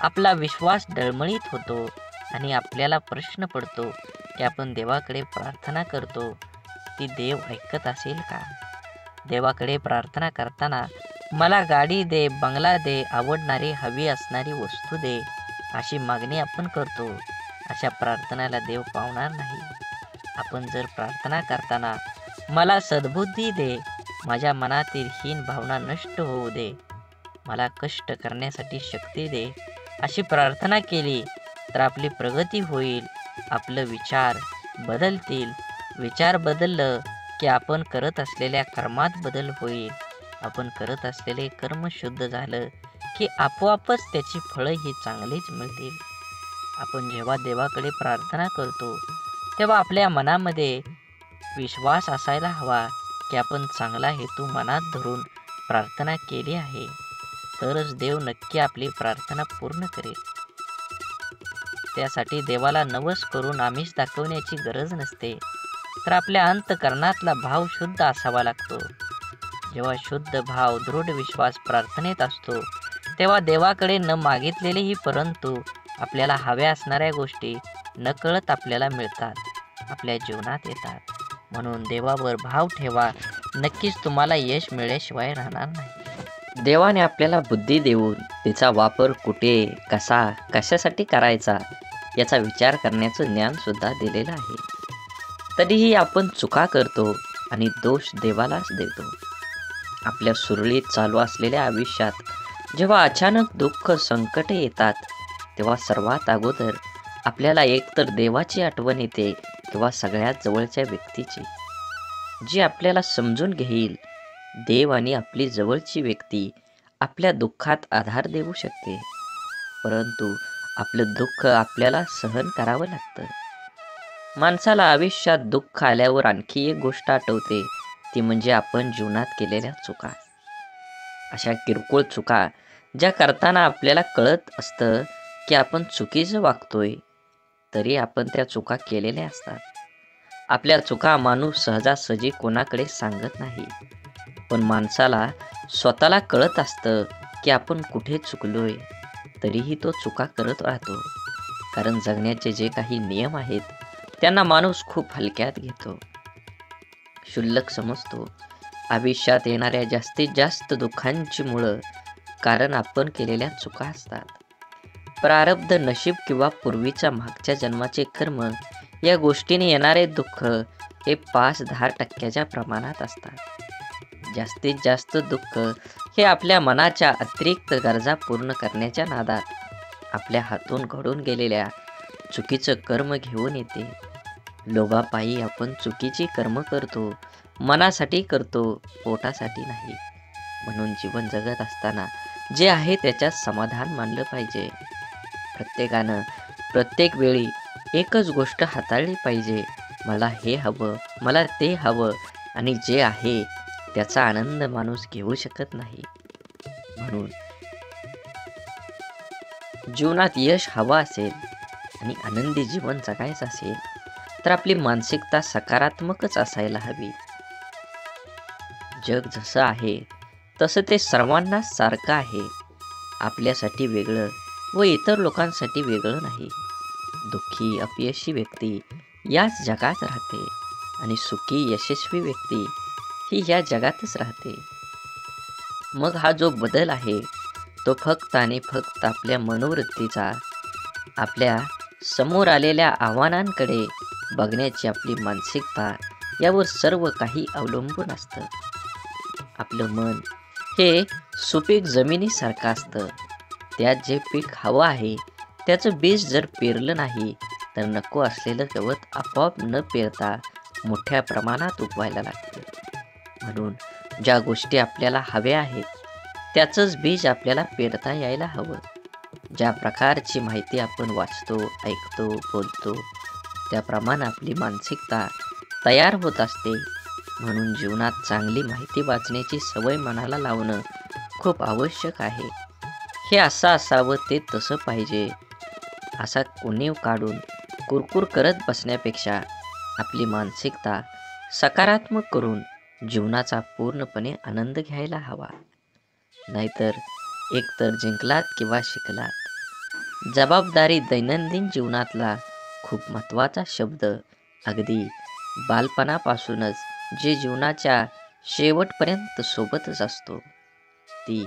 आपला विश्वास डळमळीत होतो आणि आपल्याला प्रश्न पडतो की आपण देवाकडे प्रार्थना करतो, ती देव ऐकत असेल का? देवाकडे प्रार्थना करताना मला गाडी दे, बंगला दे, आवडणारी हवी असणारी वस्तू दे, अशी मागणी आपण करतो. अशा प्रार्थनेला देव पावणार नाही. आपण जर प्रार्थना करताना मला सद्बुद्धी दे, माझ्या मनातील हीन भावना नष्ट होऊ दे, मला कष्ट करण्यासाठी शक्ती दे अशी प्रार्थना केली तर आपली प्रगती होईल. आपलं विचार बदलतील. विचार बदललं की आपण करत असलेल्या कर्मात बदल होईल. आपण करत असलेले कर्म शुद्ध झालं की आपोआपच त्याची फळं ही चांगलीच मिळतील. आपण जेव्हा देवाकडे प्रार्थना करतो तेव्हा आपल्या मनामध्ये विश्वास असायला हवा की आपण चांगला हेतू मनात धरून प्रार्थना केली आहे, तरच देव नक्की आपली प्रार्थना पूर्ण करेल. त्यासाठी देवाला नवस करून आमिष दाखवण्याची गरज नसते, तर आपल्या अंतःकरणातला भाव शुद्ध असावा लागतो. जेव्हा शुद्ध भाव, दृढ विश्वास प्रार्थनेत असतो, तेव्हा देवाकडे न मागितलेलेही परंतु आपल्याला हव्या असणाऱ्या गोष्टी नकळत आपल्याला मिळतात, आपल्या जीवनात येतात. म्हणून देवावर भाव ठेवा, नक्कीच तुम्हाला यश मिळाल्याशिवाय राहणार नाही. देवाने आपल्याला बुद्धी देऊन तिचा वापर कुठे, कसा, कशासाठी करायचा याचा विचार करण्याचं ज्ञान सुद्धा दिलेलं आहे. तरीही आपण चुका करतो आणि दोष देवालाच देतो. आपल्या सुरळीत चालू असलेल्या आयुष्यात जेव्हा अचानक दुःख, संकटे येतात, तेव्हा सर्वात अगोदर आपल्याला एकतर देवाची आठवण येते किंवा सगळ्यात जवळच्या व्यक्तीची, जी आपल्याला समजून घेईल. देव आणि आपली जवळची व्यक्ती आपल्या दुःखात आधार देऊ शकते, परंतु आपलं दुःख आपल्याला सहन करावं लागतं. माणसाला आयुष्यात दुःख आल्यावर आणखी एक गोष्ट आठवते, ती म्हणजे आपण जीवनात केलेल्या चुका. अशा किरकोळ चुका ज्या करताना आपल्याला कळत असतं की आपण चुकीचं वागतोय, तरी आपण त्या चुका केलेल्या असतात. आपल्या चुका माणूस सहजासहजी कोणाकडे सांगत नाही, पण माणसाला स्वतःला कळत असतं की आपण कुठे चुकलोय, तरीही तो चुका करत राहतो. कारण जगण्याचे जे काही नियम आहेत त्यांना माणूस खूप हलक्यात घेतो, क्षुल्लक समजतो. आयुष्यात येणाऱ्या जास्तीत जास्त दुःखांची मुळं कारण आपण केलेल्या चुका असतात. प्रारब्ध, नशीब किंवा पूर्वीच्या मागच्या जन्माचे कर्म या गोष्टीने येणारे दुःख हे 5-10% प्रमाणात असतात. जास्तीत जास्त दुःख हे आपल्या मनाच्या अतिरिक्त गरजा पूर्ण करण्याच्या नादात आपल्या हातून घडून गेलेल्या चुकीचं कर्म घेऊन येते. लोभापायी आपण चुकीची कर्म करतो, मनासाठी करतो, पोटासाठी नाही. म्हणून जीवन जगत असताना जे आहे त्याच्यात समाधान मानलं पाहिजे. प्रत्येकानं प्रत्येक वेळी एकच गोष्ट हाताळली पाहिजे, मला हे हवं, मला ते हवं, आणि जे आहे त्याचा आनंद माणूस घेऊ शकत नाही. म्हणून जीवनात यश हवं असेल आणि आनंदी जीवन जगायचं असेल तर आपली मानसिकता सकारात्मकच असायला हवी. जग जसं आहे तसं ते सर्वांनाच सारखं आहे. आपल्यासाठी वेगळं व इतर लोकांसाठी वेगळं नाही. दुःखी, अपयशी व्यक्ती याच जगात राहते आणि सुखी, यशस्वी व्यक्ती ही या जगातच राहते. मग हा जो बदल आहे तो फक्त आणि फक्त आपल्या मनोवृत्तीचा, आपल्या समोर आलेल्या आव्हानांकडे बघण्याची आपली मानसिकता यावर सर्व काही अवलंबून असतं. आपलं मन हे सुपीक जमिनीसारखं असतं. त्यात जे पीक हवं आहे त्याचं बीज जर पेरलं नाही तर नको असलेलं गवत आपोआप न पेरता मोठ्या प्रमाणात उगवायला लागतं. म्हणून ज्या गोष्टी आपल्याला हव्या आहेत त्याचंच बीज आपल्याला पेरता यायला हवं. ज्या प्रकारची माहिती आपण वाचतो, ऐकतो, बोलतो त्याप्रमाणे आपली मानसिकता तयार होत असते. म्हणून जीवनात चांगली माहिती वाचण्याची सवय मनाला लावणं खूप आवश्यक आहे. हे असं असावं, ते तसं पाहिजे असा उणीव काढून कुरकुर करत बसण्यापेक्षा आपली मानसिकता सकारात्मक करून जीवनाचा पूर्णपणे आनंद घ्यायला हवा. नाहीतर एकतर जिंकलात किंवा शिकलात. जबाबदारी दैनंदिन जीवनातला खूप महत्त्वाचा शब्द. अगदी बालपणापासूनच जे जीवनाच्या शेवटपर्यंत सोबतच असतो, ती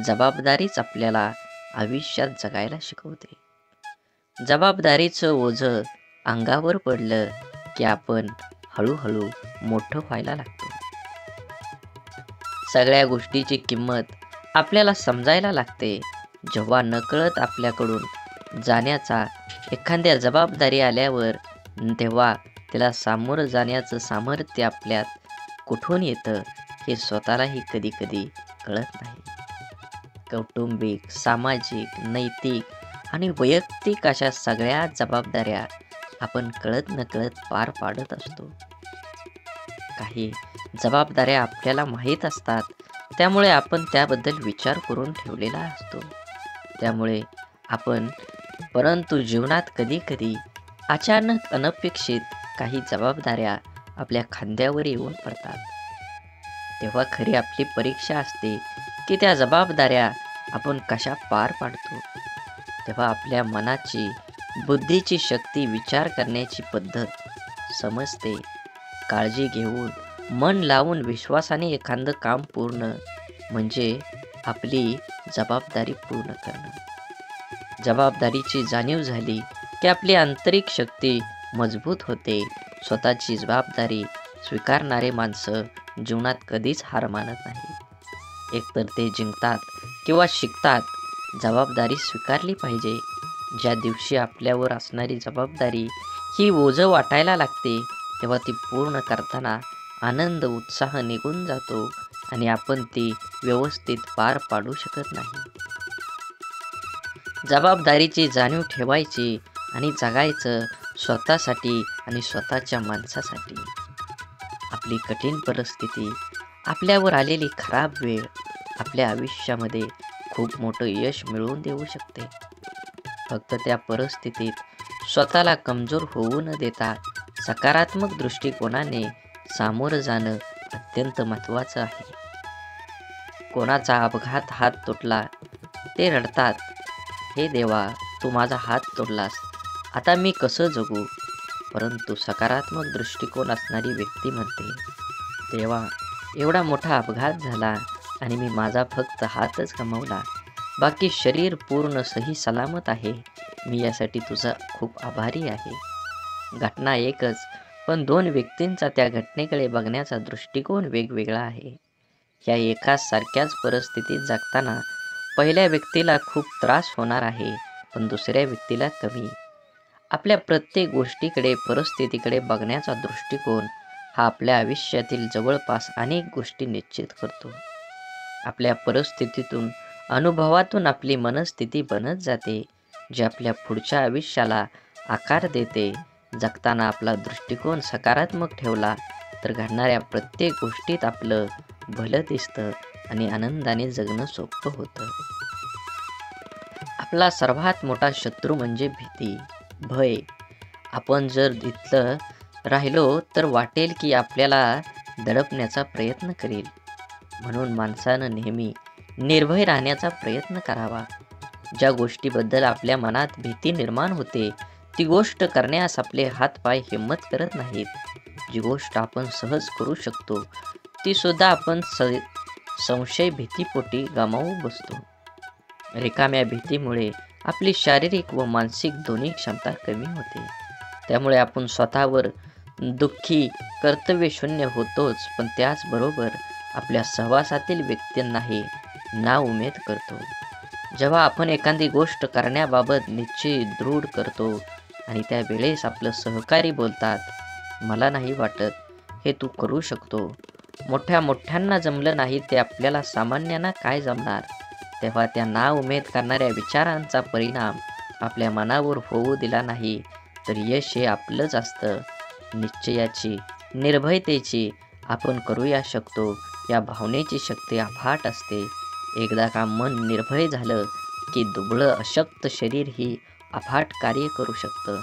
जबाबदारीच आपल्याला आयुष्यात जगायला शिकवते. जबाबदारीचं ओझं अंगावर पडलं की आपण हळूहळू मोठं व्हायला लागतो. सगळ्या गोष्टीची किंमत आपल्याला समजायला लागते, जेव्हा नकळत आपल्याकडून जाण्याचा एखाद्या जबाबदारी आल्यावर तेव्हा त्याला सामोरं जाण्याचं सामर्थ्य आपल्यात कुठून येतं हे स्वतःलाही कधी कधी कळत नाही. कौटुंबिक, सामाजिक, नैतिक आणि वैयक्तिक अशा सगळ्या जबाबदाऱ्या आपण कळत नकळत पार पाडत असतो. काही जबाबदाऱ्या आपल्याला माहीत असतात, त्यामुळे आपण त्याबद्दल विचार करून ठेवलेला असतो. त्यामुळे आपण परंतु जीवनात कधी कधी अचानक अनपेक्षित काही जबाबदाऱ्या आपल्या खांद्यावर येऊन पडतात. तेव्हा खरी आपली परीक्षा असते की त्या जबाबदाऱ्या आपण कशा पार पाडतो. तेव्हा आपल्या मनाची, बुद्धीची शक्ती, विचार करण्याची पद्धत समजते. काळजी घेऊन, मन लावून, विश्वासाने एखादं काम पूर्ण म्हणजे आपली जबाबदारी पूर्ण करणं. जबाबदारीची जाणीव झाली की आपली आंतरिक शक्ती मजबूत होते. स्वतःची जबाबदारी स्वीकारणारे माणसं जीवनात कधीच हार मानत नाही. एकतर ते जिंकतात किंवा शिकतात. जबाबदारी स्वीकारली पाहिजे. ज्या दिवशी आपल्यावर असणारी जबाबदारी ही ओझं वाटायला लागते, तेव्हा ती पूर्ण करताना आनंद, उत्साह निघून जातो आणि आपण ती व्यवस्थित पार पाडू शकत नाही. जबाबदारीची जाणीव ठेवायची आणि जगायचं स्वतःसाठी आणि स्वतःच्या माणसासाठी. आपली कठीण परिस्थिती, आपल्यावर आलेली खराब वेळ आपल्या आयुष्यामध्ये खूप मोठं यश मिळवून देऊ शकते. फक्त त्या परिस्थितीत स्वतःला कमजोर होऊ न देता सकारात्मक दृष्टिकोनाने सामोरं जाणं अत्यंत महत्त्वाचं आहे. कोणाचा अपघात हात तुटला, ते रडतात, हे देवा, तू माझा हात तोडलास, आता मी कसं जगू? परंतु सकारात्मक दृष्टिकोन असणारी व्यक्ती म्हणते, देवा, एवढा मोठा अपघात झाला आणि मी माझा फक्त हातच गमावला, बाकी शरीर पूर्ण सही सलामत आहे. मी यासाठी तुझा खूप आभारी आहे. घटना एकच, पण दोन व्यक्तींचा त्या घटनेकडे बघण्याचा दृष्टिकोन वेगवेगळा आहे. या एकाच सारख्याच परिस्थितीत जगताना पहिल्या व्यक्तीला खूप त्रास होणार आहे, पण दुसऱ्या व्यक्तीला कमी. आपल्या प्रत्येक गोष्टीकडे, परिस्थितीकडे बघण्याचा दृष्टिकोन हा आपल्या आयुष्यातील जवळपास अनेक गोष्टी निश्चित करतो. आपल्या परिस्थितीतून, अनुभवातून आपली मनस्थिती बनत जाते, जी आपल्या पुढच्या आयुष्याला आकार देते. जगताना आपला दृष्टिकोन सकारात्मक ठेवला तर घडणाऱ्या प्रत्येक गोष्टीत आपलं भलं दिसतं आणि आनंदाने जगणं सोपं होतं. आपला सर्वात मोठा शत्रू म्हणजे भीती, भय. आपण जर इथलं राहिलो तर वाटेल की आपल्याला दडपण्याचा प्रयत्न करेल. म्हणून माणसानं नेहमी निर्भय राहण्याचा प्रयत्न करावा. ज्या गोष्टीबद्दल आपल्या मनात भीती निर्माण होते, ती गोष्ट करण्यास आपले हातपाय हिंमत करत नाहीत. जी गोष्ट आपण सहज करू शकतो, ती सुद्धा आपण संशय, भीतीपोटी गमावू बसतो. रिकाम्या भीतीमुळे आपली शारीरिक व मानसिक दोन्ही क्षमता कमी होते. त्यामुळे आपण स्वतःवर दुःखी, कर्तव्यशून्य होतोच, पण त्याचबरोबर आपल्या सहवासातील व्यक्तींनाही नाउमेद करतो. जेव्हा आपण एखादी गोष्ट करण्याबाबत निश्चय दृढ करतो आणि त्यावेळेस आपलं सहकारी बोलतात, मला नाही वाटत, हे तू करू शकतो, मोठ्यांना जमलं नाही ते आपल्याला सामान्यांना काय जमणार, तेव्हा त्या नाउमेद करणाऱ्या विचारांचा परिणाम आपल्या मनावर होऊ दिला नाही तर यश हे आपलंच असतं. निश्चयाची, निर्भयतेची आपण करूया शकतो या भावनेची शक्ती अफाट असते. एकदा का मन निर्भय झालं की दुबळं अशक्त शरीर ही अफाट कार्य करू शकतं.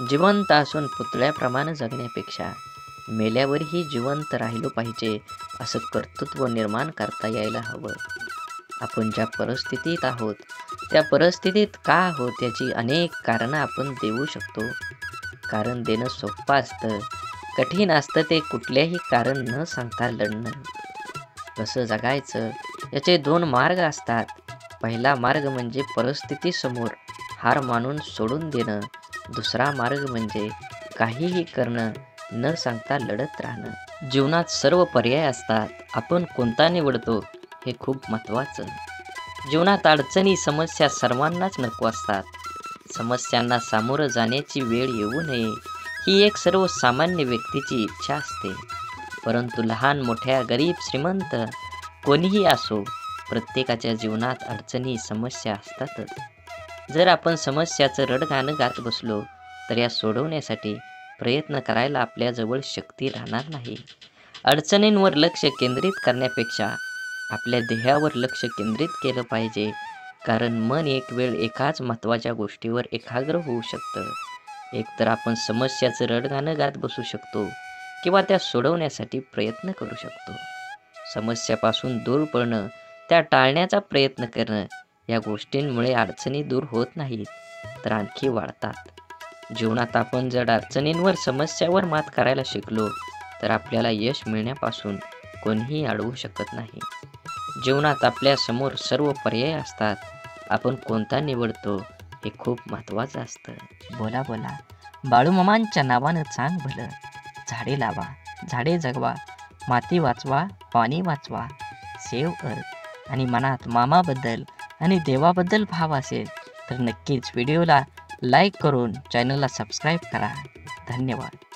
जिवंत असून पुतळ्याप्रमाणे जगण्यापेक्षा मेल्यावरही जिवंत राहिलो पाहिजे असं कर्तृत्व निर्माण करता यायला हवं. आपण ज्या परिस्थितीत आहोत त्या परिस्थितीत का आहोत याची अनेक कारणं आपण देऊ शकतो. कारण देणं सोपं असतं, कठीण असतं ते कुठल्याही कारण न सांगता लढणं. कसं जगायचं याचे दोन मार्ग असतात. पहिला मार्ग म्हणजे परिस्थितीसमोर हार मानून सोडून देणं. दुसरा मार्ग म्हणजे काहीही करणं न सांगता लढत राहणं. जीवनात सर्व पर्याय असतात, आपण कोणता निवडतो हे खूप महत्त्वाचं. जीवनात अडचणी समस्या सर्वांनाच नको असतात. समस्यांना सामोरं जाण्याची वेळ येऊ नये ही एक सर्वसामान्य व्यक्तीची इच्छा असते. परंतु लहान मोठ्या गरीब श्रीमंत कोणीही असो, प्रत्येकाच्या जीवनात अडचणी समस्या असतातच. जर आपण समस्याचं रडगाणं गात बसलो तर या सोडवण्यासाठी प्रयत्न करायला आपल्याजवळ शक्ती राहणार नाही. अडचणींवर लक्ष केंद्रित करण्यापेक्षा आपल्या ध्येयावर लक्ष केंद्रित केलं पाहिजे, कारण मन एक वेळ एकाच महत्त्वाच्या गोष्टीवर एकाग्र होऊ शकतं. एकतर आपण समस्याचं रडगाणं गात बसू शकतो किंवा त्या सोडवण्यासाठी प्रयत्न करू शकतो. समस्यापासून दूर पळणं, त्या टाळण्याचा प्रयत्न करणं या गोष्टींमुळे अडचणी दूर होत नाहीत, तर आणखी वाढतात. जीवनात आपण जर अडचणींवर समस्यावर मात करायला शिकलो तर आपल्याला यश मिळण्यापासून कोणीही अडवू शकत नाही. जीवनात आपल्या समोर सर्व पर्याय असतात. आपण कोणता निवडतो हे खूप महत्त्वाचं असतं. बोला बोला बाळूमामांच्या नावानं चांग भलं. झाडे लावा, झाडे जगवा, माती वाचवा, पाणी वाचवा, सेव्ह अर्थ. आणि मनात मामाबद्दल आणि देवाबद्दल भाव असेल तर नक्कीच व्हिडिओला लाईक करून चॅनलला सबस्क्राईब करा. धन्यवाद.